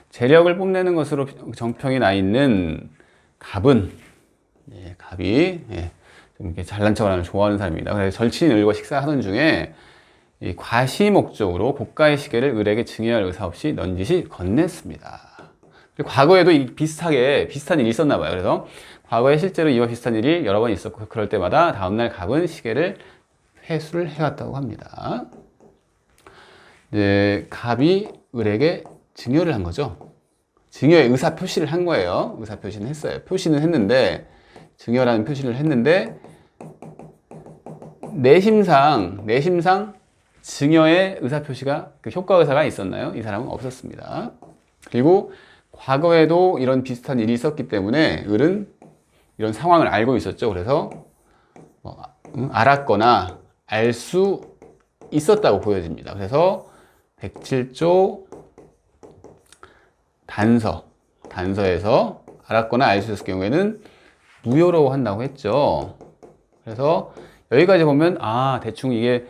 Speaker 1: 재력을 뽐내는 것으로 정평이 나 있는 갑은, 갑이 좀 이렇게 잘난 척을 하는 좋아하는 사람입니다. 그래서 절친인 을과 식사하던 중에 이 과시 목적으로 고가의 시계를 을에게 증여할 의사 없이 넌지시 건넸습니다. 그리고 과거에도 비슷한 일이 있었나 봐요. 그래서 과거에 실제로 이와 비슷한 일이 여러 번 있었고, 그럴 때마다 다음날 갑은 시계를 회수를 해왔다고 합니다. 이제 갑이 을에게 증여를 한 거죠. 증여의 의사 표시를 한 거예요. 의사 표시는 했어요. 표시는 했는데, 증여라는 표시를 했는데, 내심상 증여의 의사표시가, 그 효과 의사가 있었나요? 이 사람은 없었습니다. 그리고 과거에도 이런 비슷한 일이 있었기 때문에 을은 이런 상황을 알고 있었죠. 그래서 알았거나 알 수 있었다고 보여집니다. 그래서 107조 단서에서 알았거나 알 수 있었을 경우에는 무효로 한다고 했죠. 그래서 여기까지 보면 대충 이게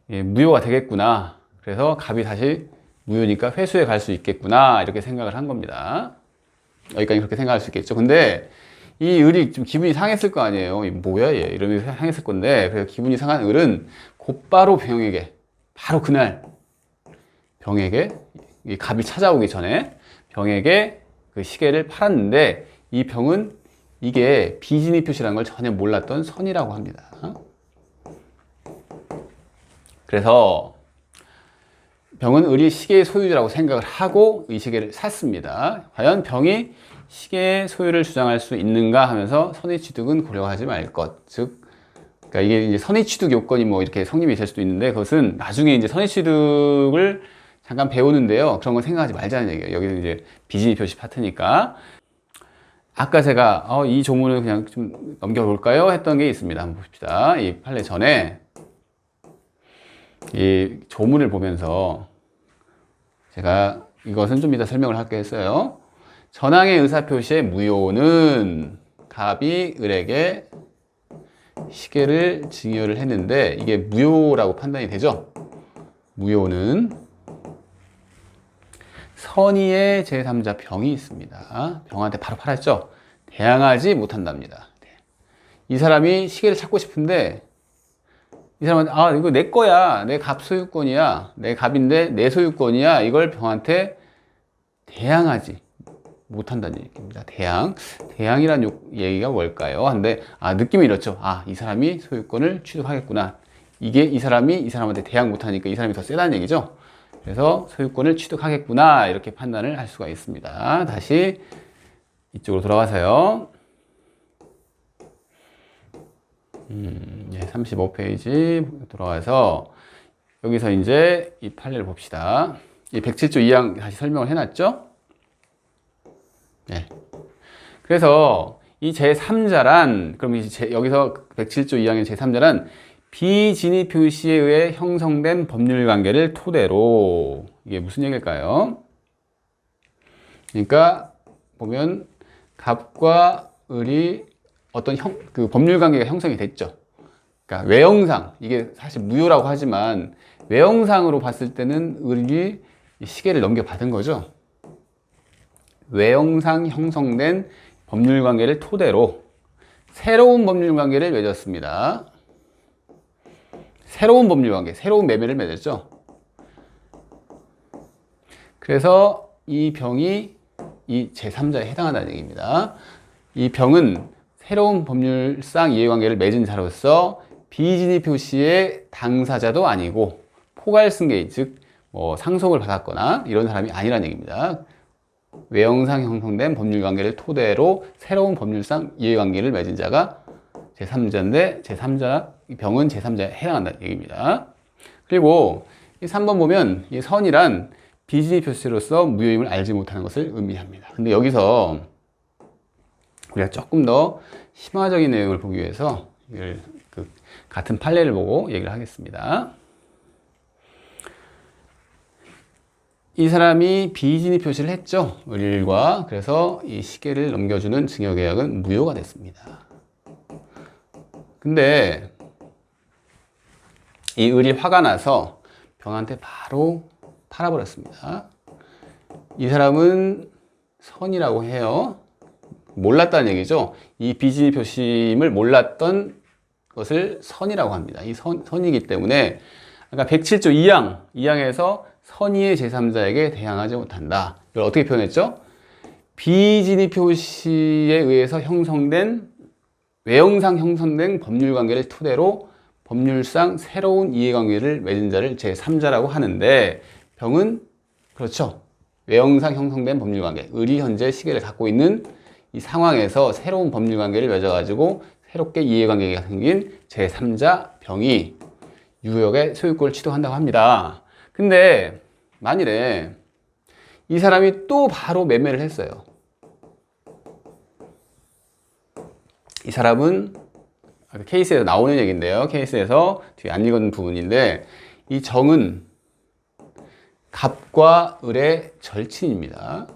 Speaker 1: 무효가 되겠구나. 그래서 갑이 다시 무효니까 회수해 갈 수 있겠구나, 이렇게 생각을 한 겁니다. 여기까지 그렇게 생각할 수 있겠죠. 근데 이 을이 좀 기분이 상했을 거 아니에요. 뭐야 얘, 이러면서 상했을 건데, 그래서 기분이 상한 을은 곧바로 병에게, 바로 그날 병에게, 이 갑이 찾아오기 전에 병에게 그 시계를 팔았는데, 이 병은 이게 비진이 표시라는 걸 전혀 몰랐던 선이라고 합니다. 그래서 병은 을이 시계의 소유자라고 생각을 하고 이 시계를 샀습니다. 과연 병이 시계의 소유를 주장할 수 있는가 하면서 선의취득은 고려하지 말 것. 즉, 그러니까 이게 이제 선의취득 요건이 뭐 이렇게 성립이 될 수도 있는데, 그것은 나중에 이제 선의취득을 잠깐 배우는데요. 그런 건 생각하지 말자는 얘기예요. 여기는 이제 비진이 표시 파트니까. 아까 제가 이 조문을 그냥 좀 넘겨볼까요? 했던 게 있습니다. 한번 봅시다. 이 판례 전에 이 조문을 보면서 제가 이것은 좀 이따 설명을 할게 했어요. 전항의 의사표시의 무효는 갑이 을에게 시계를 증여를 했는데, 이게 무효라고 판단이 되죠. 무효는 선의의 제3자 병이 있습니다. 병한테 바로 팔았죠. 대항하지 못한답니다. 이 사람이 시계를 찾고 싶은데, 이 사람은 이거 내 거야, 내 갑 소유권이야, 내 갑인데 내 소유권이야, 이걸 병한테 대항하지 못한다는 얘기입니다. 대항이란 얘기가 뭘까요? 근데 느낌이 이렇죠. 이 사람이 소유권을 취득하겠구나. 이게 이 사람이 이 사람한테 대항 못하니까 이 사람이 더 세다는 얘기죠. 그래서 소유권을 취득하겠구나, 이렇게 판단을 할 수가 있습니다. 다시 이쪽으로 돌아가서요. 35페이지 돌아가서 여기서 이제 이 판례를 봅시다. 이 107조 2항 다시 설명을 해놨죠? 네. 그래서 이 제3자란, 그럼 여기서 107조 2항의 제3자란 비진위 표시에 의해 형성된 법률 관계를 토대로, 이게 무슨 얘기일까요? 그러니까 보면 갑과 을이 어떤 그 법률 관계가 형성이 됐죠. 그러니까 외형상, 이게 사실 무효라고 하지만 외형상으로 봤을 때는 을이 시계를 넘겨받은 거죠. 외형상 형성된 법률 관계를 토대로 새로운 법률 관계를 맺었습니다. 새로운 법률 관계, 새로운 매매를 맺었죠. 그래서 이 병이 이 제3자에 해당한다는 얘기입니다. 이 병은 새로운 법률상 이해관계를 맺은 자로서 비진위 표시의 당사자도 아니고 포괄승계인, 즉 상속을 받았거나 이런 사람이 아니라는 얘기입니다. 외형상 형성된 법률관계를 토대로 새로운 법률상 이해관계를 맺은 자가 제3자인데, 이 병은 제3자에 해당한다는 얘기입니다. 그리고 이 3번 보면 이 선이란 비진위 표시로서 무효임을 알지 못하는 것을 의미합니다. 근데 여기서 우리가 조금 더 심화적인 내용을 보기 위해서 이걸 같은 판례를 보고 얘기를 하겠습니다. 이 사람이 비진위 표시를 했죠. 을과. 그래서 이 시계를 넘겨주는 증여계약은 무효가 됐습니다. 근데 이 을이 화가 나서 병한테 바로 팔아버렸습니다. 이 사람은 선이라고 해요. 몰랐다는 얘기죠. 이 비진위 표시임을 몰랐던 것을 선이라고 합니다. 이 선이기 때문에 아까 107조 2항에서 선의의 제3자에게 대항하지 못한다. 이걸 어떻게 표현했죠? 비진위 표시에 의해서 형성된, 외형상 형성된 법률관계를 토대로 법률상 새로운 이해관계를 맺은 자를 제3자라고 하는데, 병은 그렇죠. 외형상 형성된 법률관계, 을이 현재 시계를 갖고 있는 이 상황에서 새로운 법률관계를 맺어가지고 새롭게 이해관계가 생긴 제3자 병이 유효하게 소유권을 취득한다고 합니다. 근데 만일에 이 사람이 또 바로 매매를 했어요. 이 사람은 케이스에서 나오는 얘기인데요. 케이스에서 뒤에 안 읽은 부분인데, 이 정은 갑과 을의 절친입니다.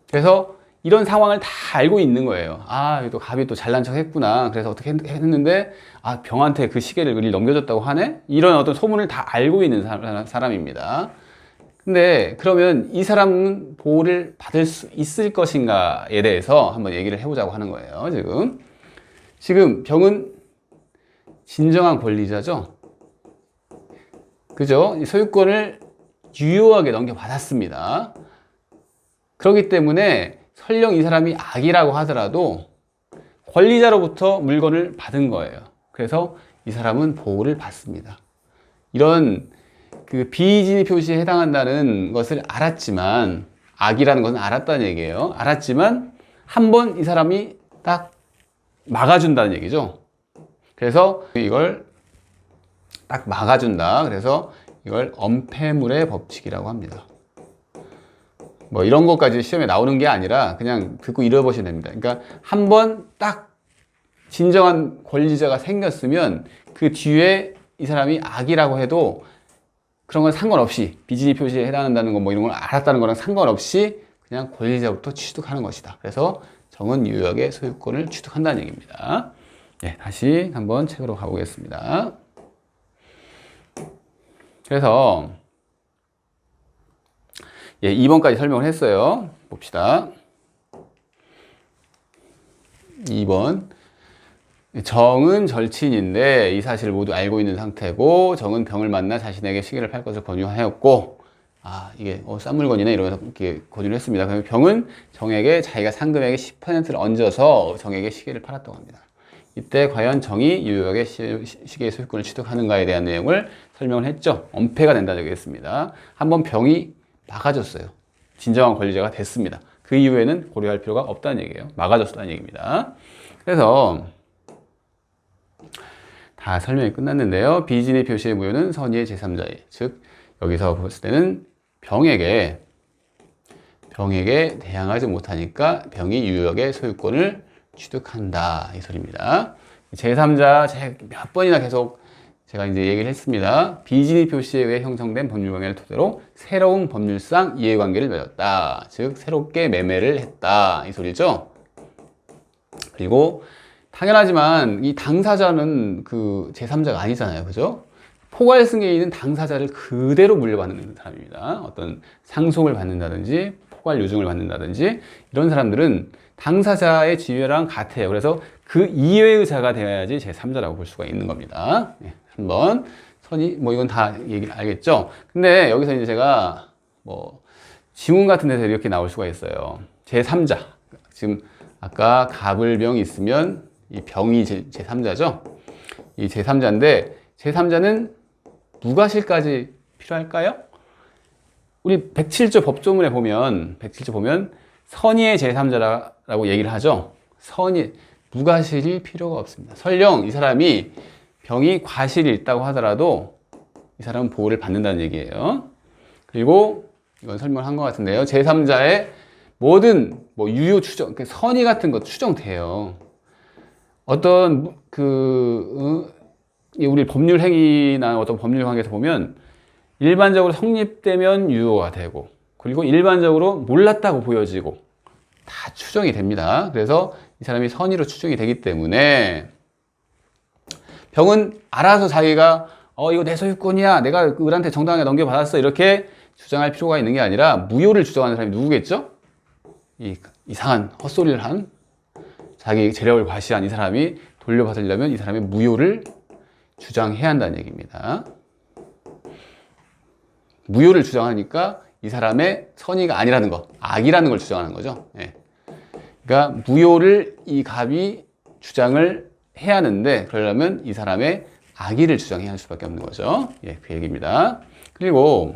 Speaker 1: 그래서 이런 상황을 다 알고 있는 거예요. 아, 또 갑이 또 잘난 척 했구나. 그래서 어떻게 했는데, 아, 병한테 그 시계를 을이 넘겨줬다고 하네? 이런 어떤 소문을 다 알고 있는 사람입니다. 근데 그러면 이 사람은 보호를 받을 수 있을 것인가에 대해서 한번 얘기를 해보자고 하는 거예요. 지금 병은 진정한 권리자죠. 그죠? 소유권을 유효하게 넘겨받았습니다. 그렇기 때문에 설령 이 사람이 악이라고 하더라도 권리자로부터 물건을 받은 거예요. 그래서 이 사람은 보호를 받습니다. 이런 그 비진입 표시에 해당한다는 것을 알았지만, 악이라는 것은 알았다는 얘기예요. 알았지만 한번 이 사람이 딱 막아준다는 얘기죠. 그래서 이걸 딱 막아준다. 그래서 이걸 엄폐물의 법칙이라고 합니다. 뭐 이런 것까지 시험에 나오는 게 아니라 그냥 듣고 잃어버리시면 됩니다. 그러니까 한번 딱 진정한 권리자가 생겼으면 그 뒤에 이 사람이 악이라고 해도 그런 건 상관없이, 비진입 표시에 해당한다는 거 뭐 이런 걸 알았다는 거랑 상관없이 그냥 권리자부터 취득하는 것이다. 그래서 정은 유효하게 소유권을 취득한다는 얘기입니다. 네, 다시 한번 책으로 가보겠습니다. 그래서 2번까지 설명을 했어요. 봅시다. 2번. 정은 절친인데 이 사실을 모두 알고 있는 상태고, 정은 병을 만나 자신에게 시계를 팔 것을 권유하였고, 아, 이게 싼 물건이네 이러면서 이렇게 권유를 했습니다. 그러면 병은 정에게 자기가 산 금액의 10%를 얹어서 정에게 시계를 팔았다고 합니다. 이때 과연 정이 유효하게 시계의 소유권을 취득하는가에 대한 내용을 설명을 했죠. 엄폐가 된다는 얘기했습니다. 한번 병이 막아줬어요. 진정한 권리자가 됐습니다. 그 이후에는 고려할 필요가 없다는 얘기예요. 막아줬다는 얘기입니다. 그래서 다 설명이 끝났는데요. 비진입 표시의 무효는 선의의 제3자의, 즉 여기서 봤을 때는 병에게 대항하지 못하니까 병이 유효하게 소유권을 취득한다, 이 소리입니다. 제3자 몇 번이나 계속 제가 이제 얘기를 했습니다. 비진입 표시에 의해 형성된 법률관계를 토대로 새로운 법률상 이해관계를 맺었다. 즉 새롭게 매매를 했다, 이 소리죠. 그리고 당연하지만 이 당사자는 그 제3자가 아니잖아요. 그죠? 포괄 승계인은 당사자를 그대로 물려받는 사람입니다. 어떤 상속을 받는다든지 포괄 요증을 받는다든지 이런 사람들은 당사자의 지위랑 같아요. 그래서 그 이외의 자가 되어야지 제3자라고 볼 수가 있는 겁니다. 네, 한번 선이 뭐 이건 다 얘기 알겠죠? 근데 여기서 이제 제가 뭐 지문 같은 데서 이렇게 나올 수가 있어요. 제3자. 지금 아까 갑을병이 있으면 이 병이 제3자죠? 이 제3자인데 제3자는 누가 실까지 필요할까요? 우리 107조 법조문에 보면 선의의 제3자라고 얘기를 하죠. 선의, 무과실일 필요가 없습니다. 설령 이 사람이 병이 과실이 있다고 하더라도 이 사람은 보호를 받는다는 얘기예요. 그리고 이건 설명한 것 같은데요. 제3자의 모든 뭐 유효 추정, 선의 같은 것 추정돼요. 어떤 우리 법률 행위나 어떤 법률 관계에서 보면 일반적으로 성립되면 유효가 되고, 그리고 일반적으로 몰랐다고 보여지고 다 추정이 됩니다. 그래서 이 사람이 선의로 추정이 되기 때문에 병은 알아서 자기가 이거 내 소유권이야, 내가 을한테 정당하게 넘겨받았어, 이렇게 주장할 필요가 있는 게 아니라 무효를 주장하는 사람이 누구겠죠? 이 이상한 헛소리를 한, 자기 재력을 과시한 이 사람이 돌려받으려면 이 사람의 무효를 주장해야 한다는 얘기입니다. 무효를 주장하니까 이 사람의 선의가 아니라는 거, 악이라는 걸 주장하는 거죠. 예. 그러니까 무효를 이 갑이 주장을 해야 하는데, 그러려면 이 사람의 악의를 주장해야 할 수밖에 없는 거죠. 예, 그 얘기입니다. 그리고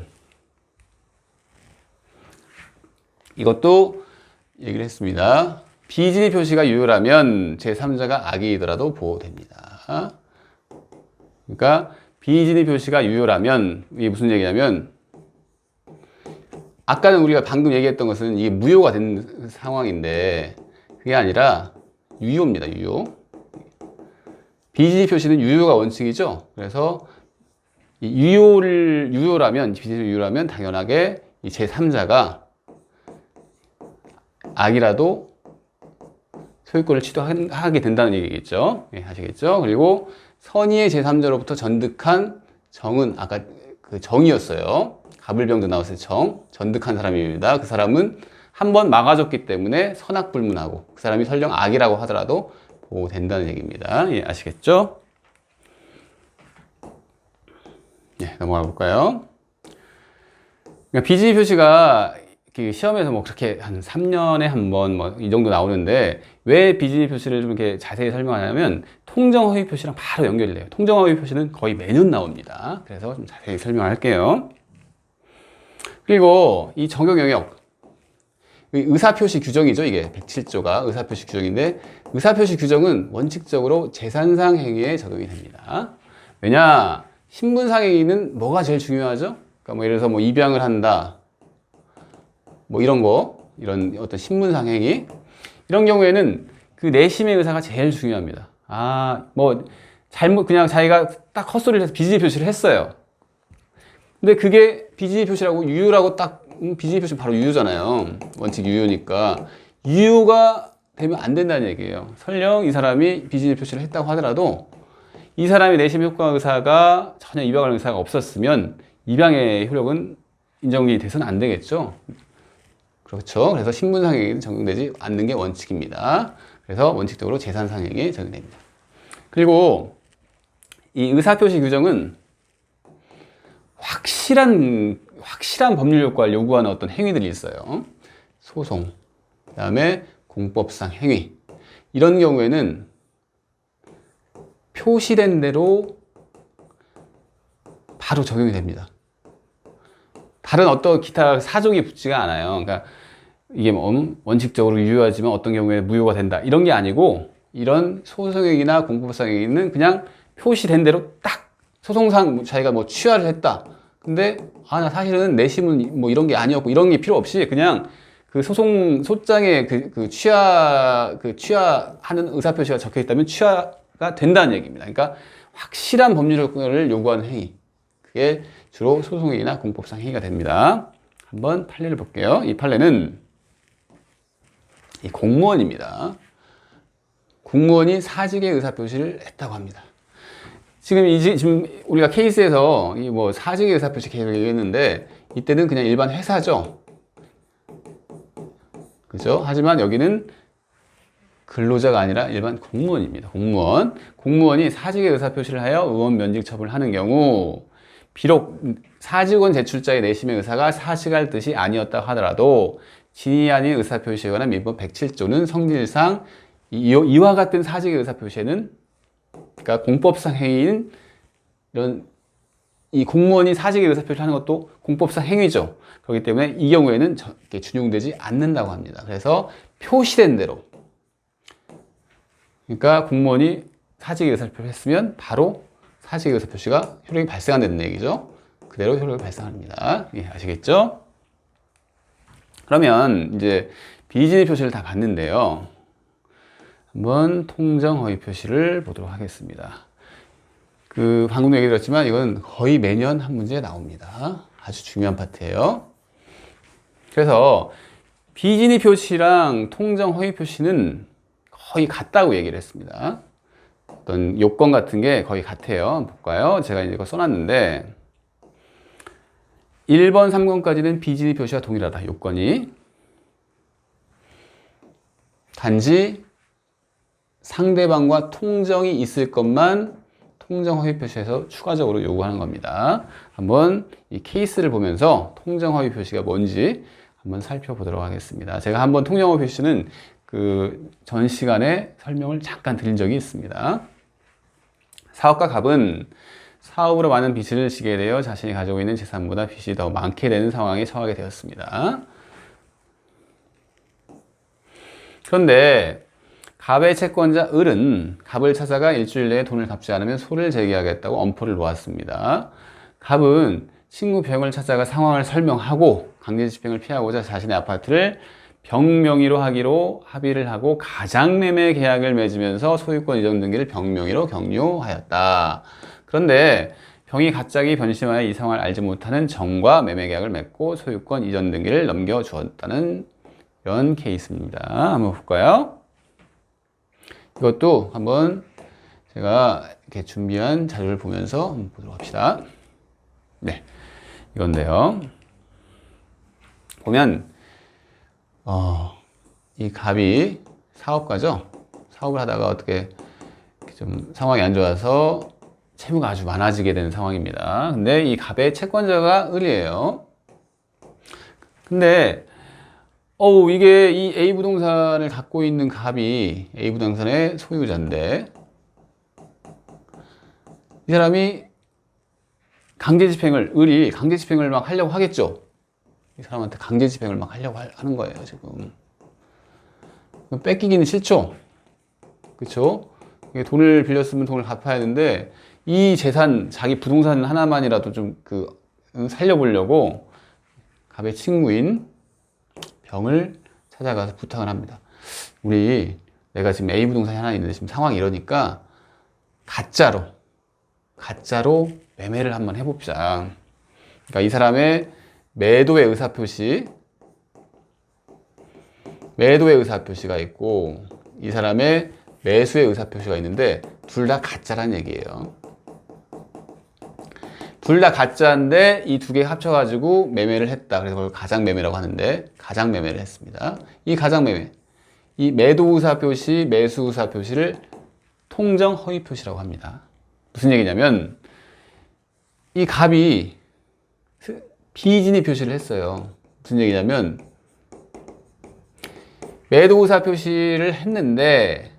Speaker 1: 이것도 얘기를 했습니다. 비진입 표시가 유효라면 제3자가 악의이더라도 보호됩니다. 그러니까 비진입 표시가 유효라면 이게 무슨 얘기냐면 아까는 우리가 방금 얘기했던 것은 이게 무효가 된 상황인데 그게 아니라 유효입니다. 유효. 비진입 표시는 유효가 원칙이죠. 그래서 유효라면 비진입 유효라면 당연하게 이 제3자가 악이라도 소유권을 취득하게 된다는 얘기겠죠. 예, 아시겠죠? 그리고 선의의 제3자로부터 전득한 정은 아까 그 정이었어요. 가불병도 나왔을 정. 전득한 사람입니다. 그 사람은 한 번 막아줬기 때문에 선악불문하고 그 사람이 설령 악이라고 하더라도 보호된다는 얘기입니다. 예, 아시겠죠? 예, 넘어가 볼까요? 그러니까 비진입 표시가 시험에서 뭐 그렇게 한 3년에 한 번 뭐 이 정도 나오는데 왜 비진입 표시를 좀 이렇게 자세히 설명하냐면 통정 허위 표시랑 바로 연결이 돼요. 통정 허위 표시는 거의 매년 나옵니다. 그래서 좀 자세히 설명할게요. 그리고 이 적용 영역, 의사표시 규정이죠. 이게 107조가 의사표시 규정인데 의사표시 규정은 원칙적으로 재산상 행위에 적용이 됩니다. 왜냐? 신분상 행위는 뭐가 제일 중요하죠? 그러니까 뭐 예를 들어서 뭐 입양을 한다. 뭐 이런 거, 이런 어떤 신분상 행위. 이런 경우에는 그 내심의 의사가 제일 중요합니다. 뭐 그냥 자기가 딱 헛소리를 해서 비진입 표시를 했어요. 근데 그게 비진입 표시라고 유효라고 딱 비진입 표시는 바로 유효잖아요. 원칙 유효니까 유효가 되면 안 된다는 얘기예요. 설령 이 사람이 비진입 표시를 했다고 하더라도 이 사람의 내심 효과 의사가 전혀 입양할 의사가 없었으면 입양의 효력은 인정이 돼서는 안 되겠죠. 그렇죠. 그래서 신분상행위는 적용되지 않는 게 원칙입니다. 그래서 원칙적으로 재산상행위에 적용됩니다. 그리고 이 의사표시 규정은 확실한 법률 효과를 요구하는 어떤 행위들이 있어요. 소송, 그 다음에 공법상 행위. 이런 경우에는 표시된 대로 바로 적용이 됩니다. 다른 어떤 기타 사족이 붙지가 않아요. 그러니까 이게 뭐 원칙적으로 유효하지만 어떤 경우에 무효가 된다. 이런 게 아니고 이런 소송행위나 공법상 행위는 그냥 표시된 대로 딱 소송상 자기가 뭐 취하를 했다. 근데 나 사실은 내심은 뭐 이런 게 아니었고 이런 게 필요 없이 그냥 그 소장에 취하하는 의사표시가 적혀 있다면 취하가 된다는 얘기입니다. 그러니까 확실한 법률 효과를 요구하는 행위. 그게 주로 소송행위나 공법상 행위가 됩니다. 한번 판례를 볼게요. 이 판례는 이 공무원입니다. 공무원이 사직의 의사표시를 했다고 합니다. 지금 우리가 케이스에서 이 뭐 사직의 의사표시 계속 얘기했는데 이때는 그냥 일반 회사죠. 그죠? 하지만 여기는 근로자가 아니라 일반 공무원입니다. 공무원이 사직의 의사표시를 하여 의원 면직 처분을 하는 경우 비록 사직원 제출자의 내심의 의사가 사직할 뜻이 아니었다 하더라도 진위 아닌 의사표시에 관한 민법 107조는 성질상 이와 같은 사직의 의사표시에는 그러니까 공법상 행위인 이런 이 공무원이 사직의 의사표시를 하는 것도 공법상 행위죠. 그렇기 때문에 이 경우에는 준용되지 않는다고 합니다. 그래서 표시된 대로 그러니까 공무원이 사직의 의사표시를 했으면 바로 사직의 의사표시가 효력이 발생한다는 얘기죠. 그대로 효력이 발생합니다. 예, 아시겠죠? 그러면 이제 비진입 표시를 다 봤는데요. 한번 통정 허위 표시를 보도록 하겠습니다. 방금 얘기 드렸지만 이건 거의 매년 한 문제에 나옵니다. 아주 중요한 파트예요. 그래서 비진입 표시랑 통정 허위 표시는 거의 같다고 얘기를 했습니다. 어떤 요건 같은 게 거의 같아요. 한번 볼까요? 제가 이거 써놨는데 1번, 3번까지는 비진입 표시와 동일하다. 요건이. 단지 상대방과 통정이 있을 것만 통정 허위 표시에서 추가적으로 요구하는 겁니다. 한번 이 케이스를 보면서 통정 허위 표시가 뭔지 한번 살펴보도록 하겠습니다. 제가 한번 통정 허위 표시는 전 시간에 설명을 잠깐 드린 적이 있습니다. 사업가 갑은 사업으로 많은 빚을 지게 되어 자신이 가지고 있는 재산보다 빚이 더 많게 되는 상황에 처하게 되었습니다. 그런데 갑의 채권자 을은 갑을 찾아가 일주일 내에 돈을 갚지 않으면 소를 제기하겠다고 엄포를 놓았습니다. 갑은 친구 병을 찾아가 상황을 설명하고 강제집행을 피하고자 자신의 아파트를 병명의로 하기로 합의를 하고 가장매매 계약을 맺으면서 소유권 이전 등기를 병명의로 격려하였다. 그런데 병이 갑자기 변심하여 이 상황을 알지 못하는 정과 매매 계약을 맺고 소유권 이전 등기를 넘겨주었다는 이런 케이스입니다. 한번 볼까요? 이것도 한번 제가 이렇게 준비한 자료를 보면서 한번 보도록 합시다. 네, 이건데요. 보면 이 갑이 사업가죠. 사업을 하다가 어떻게 좀 상황이 안 좋아서 채무가 아주 많아지게 되는 상황입니다. 근데 이 갑의 채권자가 을이에요. 근데 이게 이 A 부동산을 갖고 있는 갑이 A 부동산의 소유자인데 이 사람이 을이 강제집행을 막 하려고 하겠죠. 이 사람한테 강제집행을 막 하려고 하는 거예요, 지금. 뺏기기는 싫죠. 그쵸? 돈을 빌렸으면 돈을 갚아야 하는데 이 재산, 자기 부동산 하나만이라도 좀 살려보려고 갑의 친구인 병을 찾아가서 부탁을 합니다. 내가 지금 A 부동산이 하나 있는데 지금 상황이 이러니까 가짜로 매매를 한번 해봅시다. 그러니까 이 사람의 매도의 의사표시가 있고 이 사람의 매수의 의사표시가 있는데 둘 다 가짜란 얘기예요. 둘 다 가짜인데 이 두 개 합쳐가지고 매매를 했다. 그래서 그걸 가장매매라고 하는데 가장매매를 했습니다. 이 가장매매, 이 매도 의사표시, 매수 의사표시를 통정 허위표시라고 합니다. 무슨 얘기냐면 이 갑이 비진입 표시를 했어요. 무슨 얘기냐면 매도 의사표시를 했는데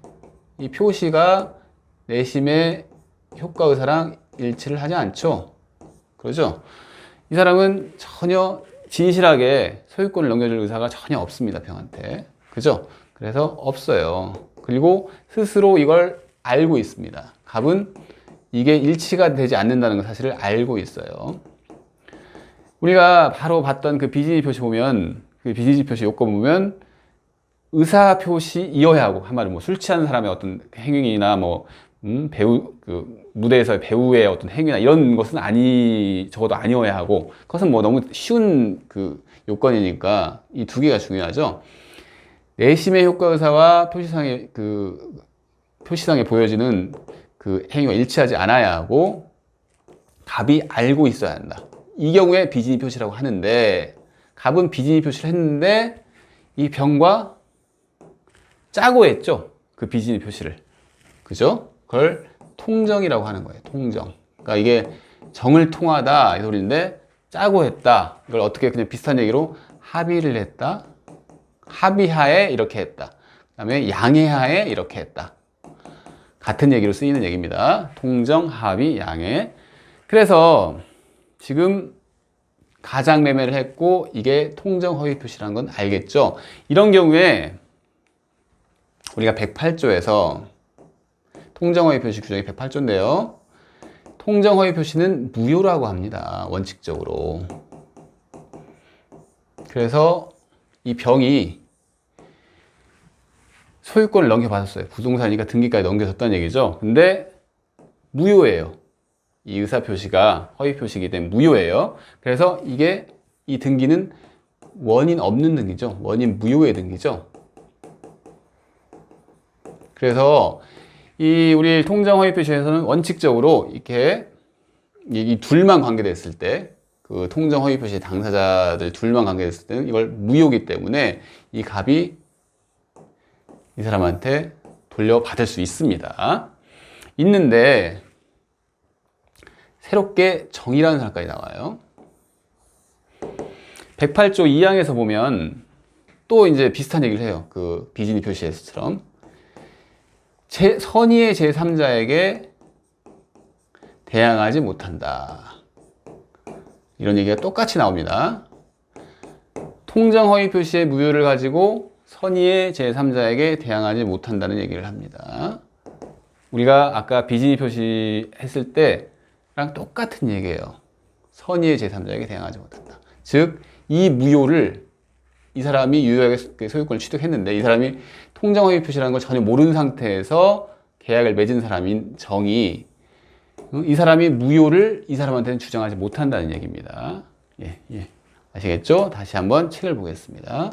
Speaker 1: 이 표시가 내심의 효과 의사랑 일치를 하지 않죠. 그러죠? 이 사람은 전혀 진실하게 소유권을 넘겨줄 의사가 전혀 없습니다. 병한테. 그죠? 그래서 없어요. 그리고 스스로 이걸 알고 있습니다. 갑은 이게 일치가 되지 않는다는 사실을 알고 있어요. 우리가 바로 봤던 그 비진입 표시 보면, 그 비진입 표시 요건 보면 의사 표시이어야 하고, 한마디로 술 취한 사람의 어떤 행위나 배우, 무대에서의 배우의 어떤 행위나 이런 것은 적어도 아니어야 하고, 그것은 너무 쉬운 요건이니까 이 두 개가 중요하죠. 내심의 효과 의사와 표시상에 보여지는 그 행위가 일치하지 않아야 하고, 갑이 알고 있어야 한다. 이 경우에 비진입 표시라고 하는데, 갑은 비진입 표시를 했는데 이 병과 짜고 했죠. 그 비진입 표시를. 그죠? 그걸 통정이라고 하는 거예요. 통정. 그러니까 이게 정을 통하다 이 소리인데 짜고 했다. 이걸 어떻게 그냥 비슷한 얘기로 합의를 했다. 합의하에 이렇게 했다. 그 다음에 양해하에 이렇게 했다. 같은 얘기로 쓰이는 얘기입니다. 통정, 합의, 양해. 그래서 지금 가장매매를 했고 이게 통정 허위 표시라는 건 알겠죠? 이런 경우에 우리가 108조에서 통정 허위 표시 규정이 108조인데요. 통정 허위 표시는 무효라고 합니다. 원칙적으로. 그래서 이 병이 소유권을 넘겨받았어요. 부동산이니까 등기까지 넘겨줬다는 얘기죠. 근데 무효예요. 이 의사표시가 허위표시이기 때문에 무효예요. 그래서 이 등기는 원인 없는 등기죠. 원인 무효의 등기죠. 그래서 우리 통정 허위표시에서는 원칙적으로 이렇게 이 둘만 관계됐을 때, 그 통정 허위표시 당사자들 둘만 관계됐을 때는 이걸 무효이기 때문에 이 갑이 이 사람한테 돌려받을 수 있습니다. 있는데 새롭게 정의라는 사람까지 나와요. 108조 2항에서 보면 또 이제 비슷한 얘기를 해요. 그 비진입 표시에서처럼 선의의 제3자에게 대항하지 못한다. 이런 얘기가 똑같이 나옵니다. 통정 허위 표시의 무효를 가지고 선의의 제3자에게 대항하지 못한다는 얘기를 합니다. 우리가 아까 비진입 표시했을 때랑 똑같은 얘기예요. 선의의 제3자에게 대항하지 못한다. 즉, 이 무효를 이 사람이 유효하게 소유권을 취득했는데 이 사람이 통정허위 표시라는 걸 전혀 모르는 상태에서 계약을 맺은 사람인 정이 이 사람이 무효를 이 사람한테는 주장하지 못한다는 얘기입니다. 아시겠죠? 다시 한번 책을 보겠습니다.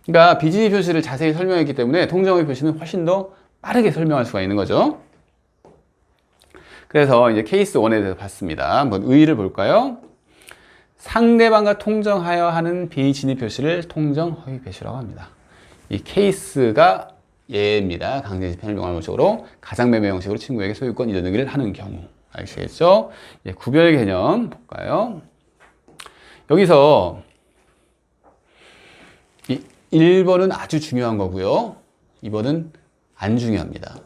Speaker 1: 그러니까 비진입 표시를 자세히 설명했기 때문에 통정허위 표시는 훨씬 더 빠르게 설명할 수가 있는 거죠. 그래서 이제 케이스 1에 대해서 봤습니다. 한번 의의를 볼까요? 상대방과 통정하여 하는 비진입 표시를 통정허위 표시라고 합니다. 이 케이스가 예입니다. 강제징 편의병 형식으로 가상매매 형식으로 친구에게 소유권 이전 등기를 하는 경우. 아시겠죠? 구별 개념 볼까요? 여기서 1번은 아주 중요한 거고요. 2번은 안 중요합니다.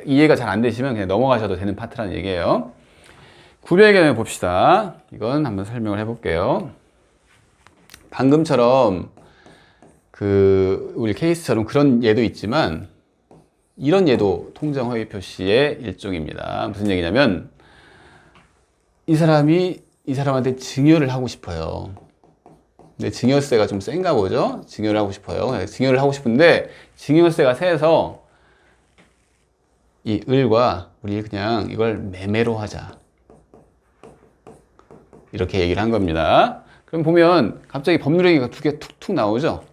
Speaker 1: 이해가 잘 안 되시면 그냥 넘어가셔도 되는 파트라는 얘기예요. 구별 개념 봅시다. 이건 한번 설명을 해볼게요. 방금처럼 우리 케이스처럼 그런 예도 있지만 이런 예도 통정허위 표시의 일종입니다. 무슨 얘기냐면 이 사람이 이 사람한테 증여를 하고 싶어요. 근데 증여세가 좀 센가 보죠? 증여를 하고 싶어요. 증여를 하고 싶은데 증여세가 세서 이 을과 우리 그냥 이걸 매매로 하자. 이렇게 얘기를 한 겁니다. 그럼 보면 갑자기 법률 행위가 두 개 툭툭 나오죠?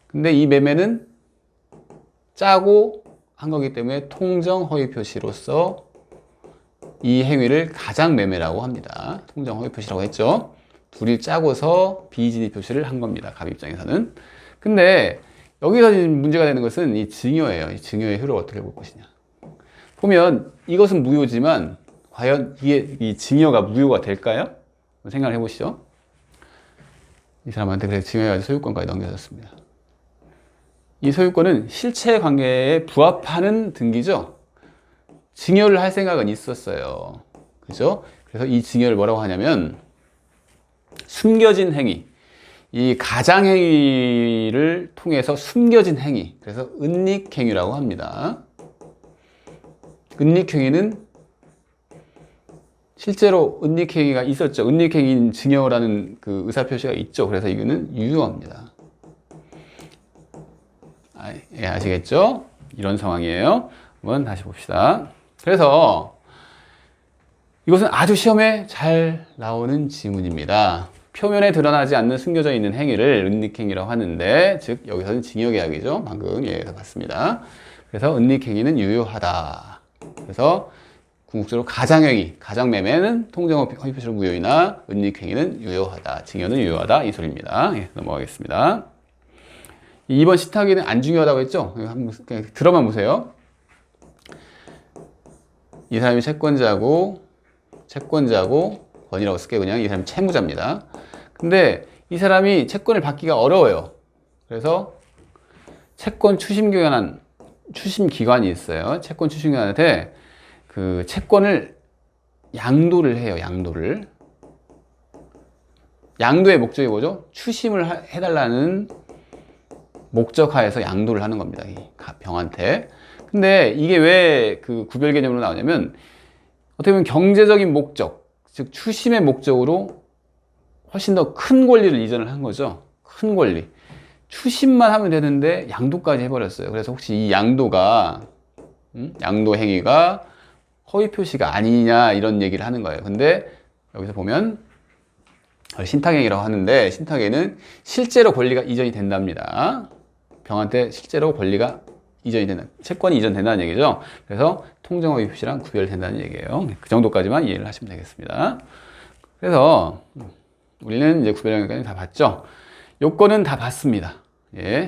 Speaker 1: 근데 이 매매는 짜고 한 거기 때문에 통정허위 표시로서 이 행위를 가장매매라고 합니다. 통정허위 표시라고 했죠. 둘이 짜고서 비진입 표시를 한 겁니다. 갑 입장에서는. 근데 여기서 문제가 되는 것은 이 증여예요. 이 증여의 효력을 어떻게 볼 것이냐. 보면 이것은 무효지만 과연 이 증여가 무효가 될까요? 생각을 해보시죠. 이 사람한테 그래 증여해가지고 소유권까지 넘겨졌습니다. 이 소유권은 실체 관계에 부합하는 등기죠. 증여를 할 생각은 있었어요. 그죠? 그래서 이 증여를 뭐라고 하냐면 숨겨진 행위, 이 가장행위를 통해서 숨겨진 행위, 그래서 은닉행위라고 합니다. 은닉행위는 실제로 은닉행위가 있었죠. 은닉행위인 증여라는 그 의사표시가 있죠. 그래서 이거는 유효합니다. 아시겠죠? 이런 상황이에요. 한번 다시 봅시다. 그래서 이것은 아주 시험에 잘 나오는 지문입니다. 표면에 드러나지 않는 숨겨져 있는 행위를 은닉행위라고 하는데, 즉 여기서는 증여계약이죠. 방금 얘기해서 봤습니다. 그래서 은닉행위는 유효하다. 그래서 궁극적으로 가장행위, 가장매매는 통정허위 표시로 무효이나 은닉행위는 유효하다. 증여는 유효하다. 이 소리입니다. 넘어가겠습니다. 2번 시타기는 안 중요하다고 했죠? 그냥 들어만 보세요. 이 사람이 채권자고 권이라고 쓸게요. 그냥 이 사람이 채무자입니다. 근데 이 사람이 채권을 받기가 어려워요. 그래서 채권 추심기관이 있어요. 채권 추심기관한테 그 채권을 양도를 해요. 양도의 목적이 뭐죠? 추심을 해달라는 목적하에서 양도를 하는 겁니다. 이 병한테. 근데 이게 왜 그 구별 개념으로 나오냐면 어떻게 보면 경제적인 목적, 즉 추심의 목적으로 훨씬 더 큰 권리를 이전을 한 거죠. 큰 권리. 추심만 하면 되는데 양도까지 해버렸어요. 그래서 혹시 이 양도 행위가 허위 표시가 아니냐 이런 얘기를 하는 거예요. 근데 여기서 보면 신탁행위라고 하는데 신탁행위는 실제로 권리가 이전이 된답니다. 병한테 실제로 권리가 이전이 된다. 채권이 이전된다는 얘기죠. 그래서 통정허위 표시랑 구별된다는 얘기예요. 그 정도까지만 이해를 하시면 되겠습니다. 그래서 우리는 이제 구별형까지 다 봤죠. 요건은 다 봤습니다.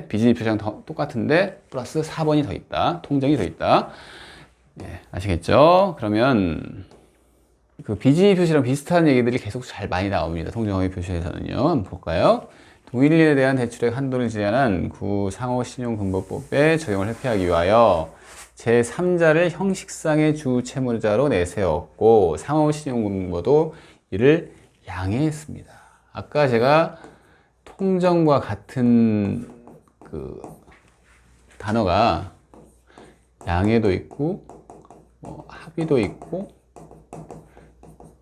Speaker 1: 비진입 표시랑 똑같은데 플러스 4번이 더 있다. 통정이 더 있다. 아시겠죠? 그러면 그 비진입 표시랑 비슷한 얘기들이 계속 잘 많이 나옵니다. 통정허위 표시에서는요. 한번 볼까요? 동일인에 대한 대출액 한도를 제한한 상호신용근거법에 적용을 회피하기 위하여 제3자를 형식상의 주 채무자로 내세웠고 상호신용근거도 이를 양해했습니다. 아까 제가 통정과 같은 그 단어가 양해도 있고 합의도 있고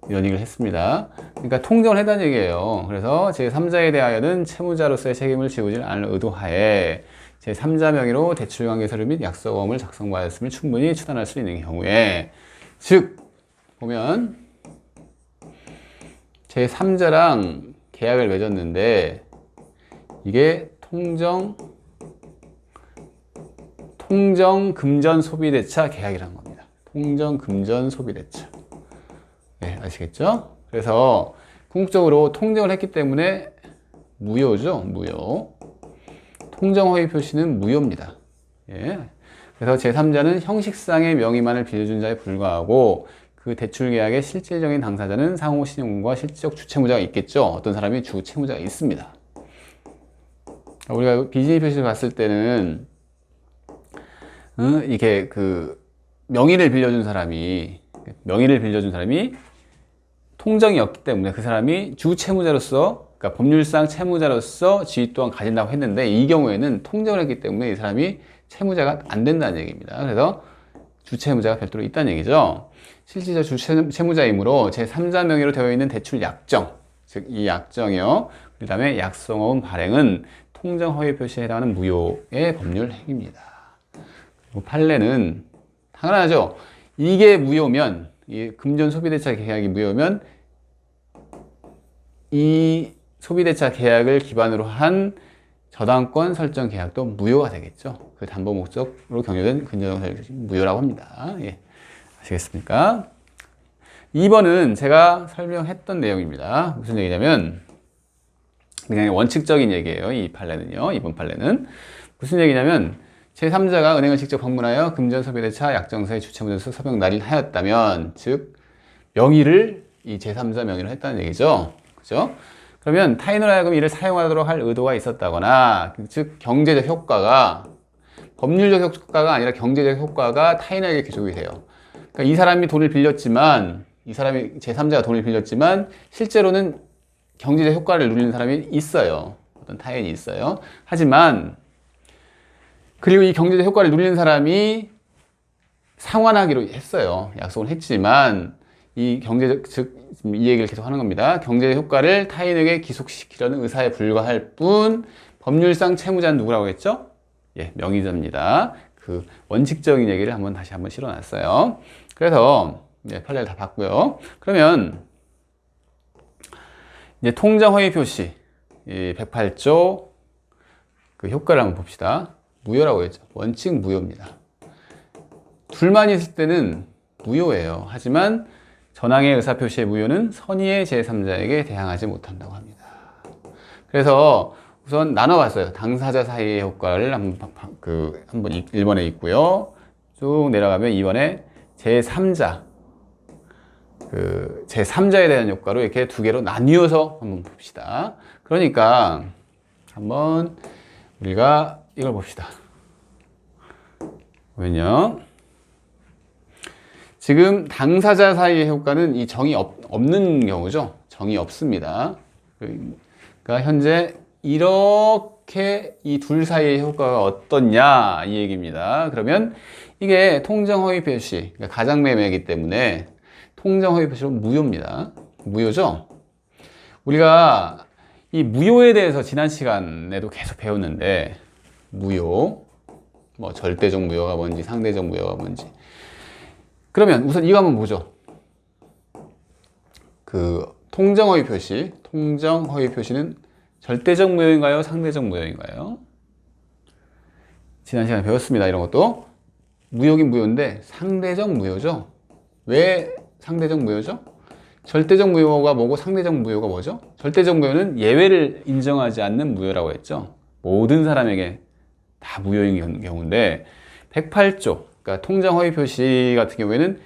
Speaker 1: 이런 얘기를 했습니다. 그러니까 통정을 했다는 얘기예요. 그래서 제3자에 대하여는 채무자로서의 책임을 지우지 않을 의도하에 제3자 명의로 대출관계서류 및 약속어음을 작성받았음을 충분히 추단할 수 있는 경우에, 즉 보면 제3자랑 계약을 맺었는데 이게 통정 금전 소비대차 계약이라는 겁니다. 통정 금전 소비대차. 네, 아시겠죠? 그래서 궁극적으로 통정을 했기 때문에 무효죠, 무효. 통정 허위 표시는 무효입니다. 예. 그래서 제3자는 형식상의 명의만을 빌려준 자에 불과하고 그 대출 계약의 실질적인 당사자는 상호 신용과 실질적 주채무자가 있겠죠. 어떤 사람이 주채무자가 있습니다. 우리가 비즈니스 표시를 봤을 때는 이게 그 명의를 빌려준 사람이 통정이 없기 때문에 그 사람이 주채무자로서, 그러니까 법률상 채무자로서 지위 또한 가진다고 했는데, 이 경우에는 통정을 했기 때문에 이 사람이 채무자가 안 된다는 얘기입니다. 그래서 주채무자가 별도로 있다는 얘기죠. 실질적 주채무자이므로 제3자 명의로 되어 있는 대출 약정, 즉 이 약정이요, 그 다음에 약속어음 발행은 통정 허위 표시에 해당하는 무효의 법률 행위입니다. 그리고 판례는 당연하죠. 이게 무효면, 이 금전 소비대차 계약이 무효면 이 소비대차 계약을 기반으로 한 저당권 설정 계약도 무효가 되겠죠. 그 담보 목적으로 경유된 근저당 설정이 무효라고 합니다. 예. 아시겠습니까? 2번은 제가 설명했던 내용입니다. 무슨 얘기냐면 그냥 원칙적인 얘기예요. 이 판례는요. 이번 판례는 무슨 얘기냐면 제3자가 은행을 직접 방문하여 금전 소비대차 약정서의 주채무자로서 서명 날인을 하였다면, 즉 명의를 이 제3자 명의로 했다는 얘기죠. 그죠? 그러면 타인으로 하여금 이를 사용하도록 할 의도가 있었다거나, 즉 경제적 효과가, 법률적 효과가 아니라 경제적 효과가 타인에게 기속이 돼요. 그러니까 이 사람이 돈을 빌렸지만, 이 사람이 제3자가 돈을 빌렸지만 실제로는 경제적 효과를 누리는 사람이 있어요. 어떤 타인이 있어요. 하지만 그리고 이 경제적 효과를 누리는 사람이 상환하기로 했어요. 약속을 했지만 이 경제적, 즉 이 얘기를 계속 하는 겁니다. 경제적 효과를 타인에게 기속시키려는 의사에 불과할 뿐 법률상 채무자는 누구라고 했죠? 예, 명의자입니다. 그 원칙적인 얘기를 다시 한번 실어놨어요. 그래서 예, 판례를 다 봤고요. 그러면 이제 통정 허위 표시, 이 108조 그 효과를 한번 봅시다. 무효라고 했죠. 원칙 무효입니다. 둘만 있을 때는 무효예요. 하지만 전항의 의사표시의 무효는 선의의 제3자에게 대항하지 못한다고 합니다. 그래서 우선 나눠봤어요. 당사자 사이의 효과를 한번 1번에 있고요. 쭉 내려가면 2번에 제3자, 제3자에 대한 효과로 이렇게 두 개로 나뉘어서 한번 봅시다. 그러니까 한번 우리가 이걸 봅시다. 보면요. 지금 당사자 사이의 효과는 이 정이 없는 경우죠. 정이 없습니다. 그러니까 현재 이렇게 이 둘 사이의 효과가 어떻냐 이 얘기입니다. 그러면 이게 통정 허위 표시, 그러니까 가장매매이기 때문에 통정 허위 표시로 무효입니다. 무효죠? 우리가 이 무효에 대해서 지난 시간에도 계속 배웠는데, 무효, 뭐 절대적 무효가 뭔지 상대적 무효가 뭔지. 그러면 우선 이거 한번 보죠. 그 통정 허위 표시, 통정 허위 표시는 절대적 무효인가요? 상대적 무효인가요? 지난 시간에 배웠습니다. 이런 것도. 무효긴 무효인데 상대적 무효죠. 왜 상대적 무효죠? 절대적 무효가 뭐고 상대적 무효가 뭐죠? 절대적 무효는 예외를 인정하지 않는 무효라고 했죠. 모든 사람에게 다 무효인 경우인데 108조, 그러니까 통정 허위 표시 같은 경우에는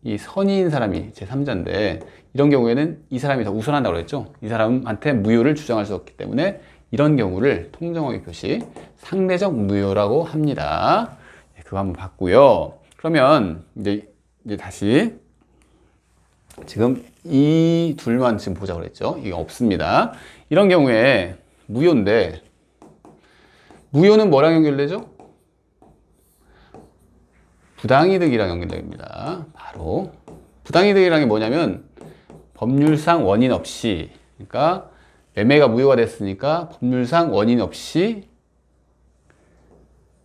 Speaker 1: 이 선의인 사람이 제3자인데 이런 경우에는 이 사람이 더 우선한다고 그랬죠. 이 사람한테 무효를 주장할 수 없기 때문에 이런 경우를 통정 허위 표시 상대적 무효라고 합니다. 그거 한번 봤고요. 그러면 이제 다시 지금 이 둘만 지금 보자고 그랬죠. 이게 없습니다. 이런 경우에 무효인데 무효는 뭐랑 연결되죠? 부당이득이랑 연결됩니다. 바로 부당이득이라는 게 뭐냐면 법률상 원인 없이, 그러니까 매매가 무효가 됐으니까 법률상 원인 없이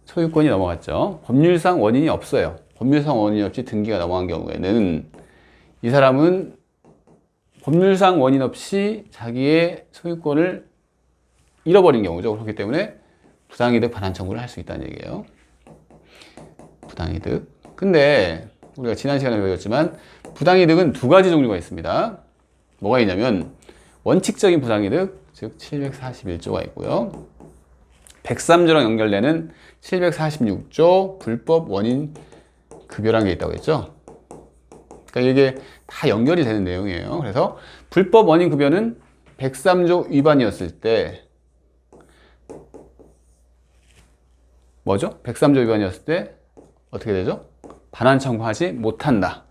Speaker 1: 소유권이 넘어갔죠. 법률상 원인이 없어요. 법률상 원인이 없이 등기가 넘어간 경우에는 이 사람은 법률상 원인 없이 자기의 소유권을 잃어버린 경우죠. 그렇기 때문에 부당이득 반환 청구를 할 수 있다는 얘기예요. 부당이득. 근데 우리가 지난 시간에 배웠지만 부당이득은 두 가지 종류가 있습니다. 뭐가 있냐면 원칙적인 부당이득, 즉 741조가 있고요. 103조랑 연결되는 746조 불법 원인 급여라는 게 있다고 했죠. 그러니까 이게 다 연결이 되는 내용이에요. 그래서 불법 원인 급여는 103조 위반이었을 때 뭐죠? 103조 위반이었을 때 어떻게 되죠? 반환 청구하지 못한다.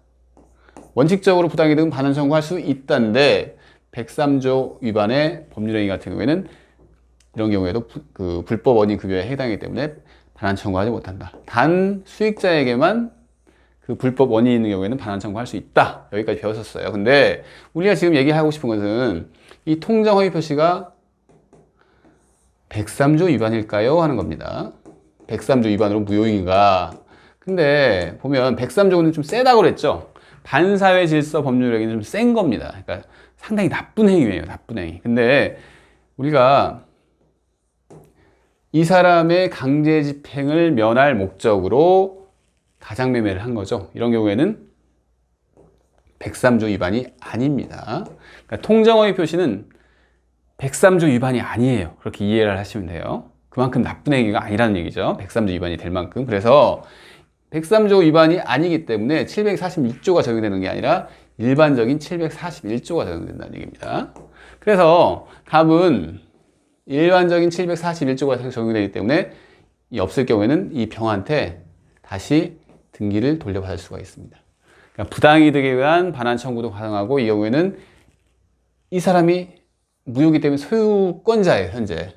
Speaker 1: 원칙적으로 부당이득은 반환 청구할 수 있다는데 103조 위반의 법률행위 같은 경우에는 이런 경우에도 그 불법 원인 급여에 해당이기 때문에 반환 청구하지 못한다. 단 수익자에게만 그 불법 원인이 있는 경우에는 반환 청구할 수 있다. 여기까지 배웠었어요. 근데 우리가 지금 얘기하고 싶은 것은 이 통장 허위 표시가 103조 위반일까요? 하는 겁니다. 103조 위반으로 무효인가? 근데 보면 103조는 좀 세다고 그랬죠? 반사회 질서 법률행위는 좀 센 겁니다. 그러니까 상당히 나쁜 행위예요. 나쁜 행위. 근데 우리가 이 사람의 강제 집행을 면할 목적으로 가장매매를 한 거죠. 이런 경우에는 103조 위반이 아닙니다. 그러니까 통정허위 표시는 103조 위반이 아니에요. 그렇게 이해를 하시면 돼요. 그만큼 나쁜 행위가 아니라는 얘기죠. 103조 위반이 될 만큼. 그래서 103조 위반이 아니기 때문에 746조가 적용되는 게 아니라 일반적인 741조가 적용된다는 얘기입니다. 그래서 답은 일반적인 741조가 적용되기 때문에 없을 경우에는 이 병한테 다시 등기를 돌려받을 수가 있습니다. 그러니까 부당이득에 의한 반환 청구도 가능하고 이 경우에는 이 사람이 무효이기 때문에 소유권자예요. 현재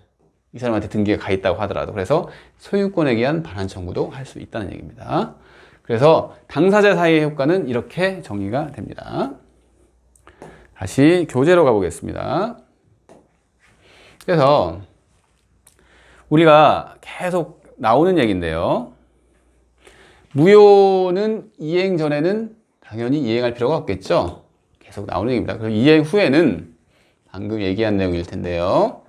Speaker 1: 이 사람한테 등기가 가 있다고 하더라도. 그래서 소유권에 의한 반환 청구도 할 수 있다는 얘기입니다. 그래서 당사자 사이의 효과는 이렇게 정리가 됩니다. 다시 교재로 가보겠습니다. 그래서 우리가 계속 나오는 얘기인데요. 무효는 이행 전에는 당연히 이행할 필요가 없겠죠. 계속 나오는 얘기입니다. 그리고 이행 후에는 방금 얘기한 내용일 텐데요.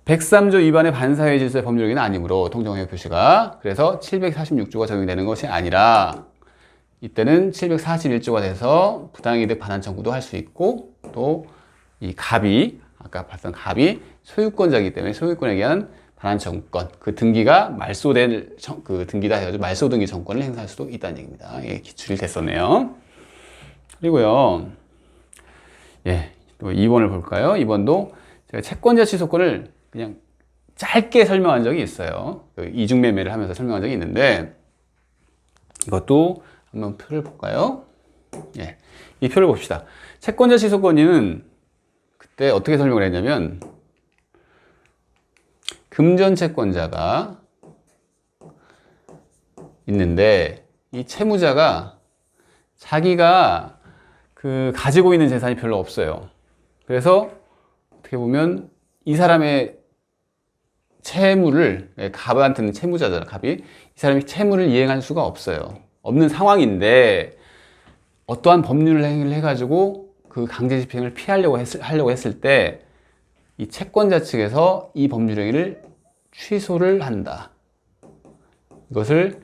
Speaker 1: 103조 위반의 반사회 질서의 법률행위는 아니므로 통정허위 표시가, 그래서 746조가 적용되는 것이 아니라 이때는 741조가 돼서 부당이득 반환 청구도 할 수 있고, 또 이 갑이, 아까 봤던 갑이 소유권자이기 때문에 소유권에 의한 반환 청구권, 그 등기가 말소될 그 등기다 해가지고 말소 등기 청구권을 행사할 수도 있다는 얘기입니다. 예, 기출이 됐었네요. 그리고요, 예, 또 2번을 볼까요? 2번도 제가 채권자 취소권을 그냥 짧게 설명한 적이 있어요. 그 이중매매를 하면서 설명한 적이 있는데, 이것도 한번 표를 볼까요? 예, 이 표를 봅시다. 채권자 취소권은 그때 어떻게 설명을 했냐면, 금전 채권자가 있는데 이 채무자가 자기가 그 가지고 있는 재산이 별로 없어요. 그래서 어떻게 보면 이 사람의 채무를, 갑한테는 채무자잖아, 갑이. 이 사람이 채무를 이행할 수가 없어요. 없는 상황인데 어떠한 법률 행위를 해가지고 그 강제 집행을 피하려고 했을 때 이 채권자 측에서 이 법률 행위를 취소를 한다. 이것을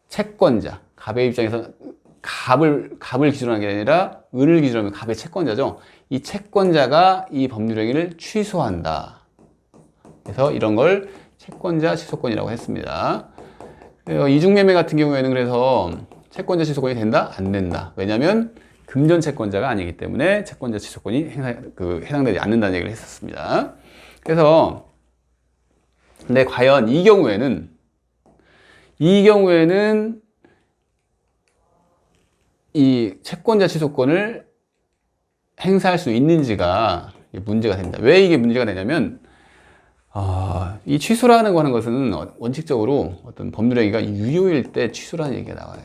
Speaker 1: 채권자, 갑의 입장에서 갑을 기준으로 하는 게 아니라 을을 기준으로 하면 갑의 채권자죠. 이 채권자가 이 법률 행위를 취소한다. 그래서 이런 걸 채권자 취소권이라고 했습니다. 이중매매 같은 경우에는 그래서 채권자 취소권이 된다? 안 된다. 왜냐하면 금전 채권자가 아니기 때문에 채권자 취소권이 해당되지 않는다는 얘기를 했었습니다. 그래서 근데 과연 이 경우에는 이 채권자 취소권을 행사할 수 있는지가 문제가 됩니다. 왜 이게 문제가 되냐면 이 취소라는 거 하는 것은 원칙적으로 어떤 법률행위가 유효일 때 취소라는 얘기가 나와요.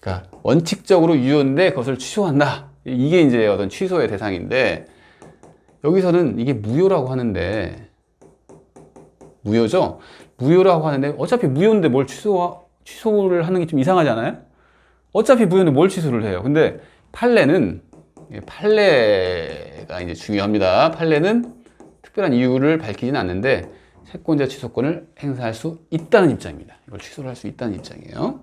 Speaker 1: 그러니까 원칙적으로 유효인데 그것을 취소한다. 이게 이제 어떤 취소의 대상인데 여기서는 이게 무효라고 하는데 무효죠? 무효라고 하는데 어차피 무효인데 뭘 취소를 하는 게 좀 이상하지 않아요? 어차피 무효인데 뭘 취소를 해요? 근데 판례가 이제 중요합니다. 판례는 특별한 이유를 밝히지는 않는데 채권자 취소권을 행사할 수 있다는 입장입니다. 이걸 취소를 할 수 있다는 입장이에요.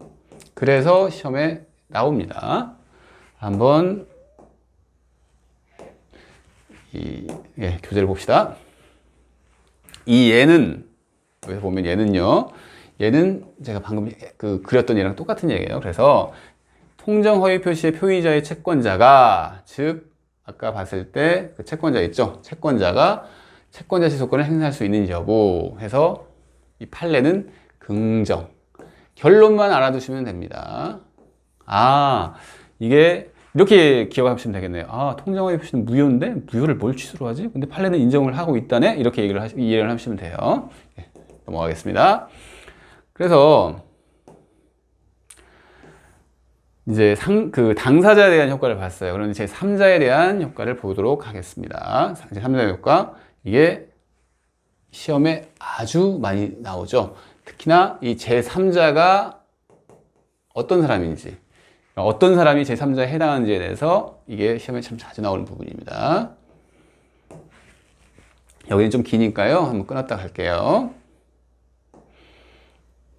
Speaker 1: 그래서 시험에 나옵니다. 한번 교재를 봅시다. 이 예는 여기서 보면 얘는 제가 방금 그렸던 얘랑 똑같은 얘기예요. 그래서 통정 허위 표시의 표의자의 채권자가 즉 아까 봤을 때 그 채권자 있죠? 채권자가 채권자 취소권을 행사할 수 있는지 여부 해서 이 판례는 긍정. 결론만 알아두시면 됩니다. 이게 이렇게 기억하시면 되겠네요. 통정허위 표시는 무효인데 무효를 뭘 취소로 하지? 근데 판례는 인정을 하고 있다네? 이렇게 이해를 하시면 돼요. 넘어가겠습니다. 그래서 이제 당사자에 대한 효과를 봤어요. 그럼 제 3자에 대한 효과를 보도록 하겠습니다. 제 3자의 효과. 이게 시험에 아주 많이 나오죠. 특히나 이 제3자가 어떤 사람인지, 어떤 사람이 제3자에 해당하는지에 대해서 이게 시험에 참 자주 나오는 부분입니다. 여기는 좀 기니까요. 한번 끊었다 갈게요.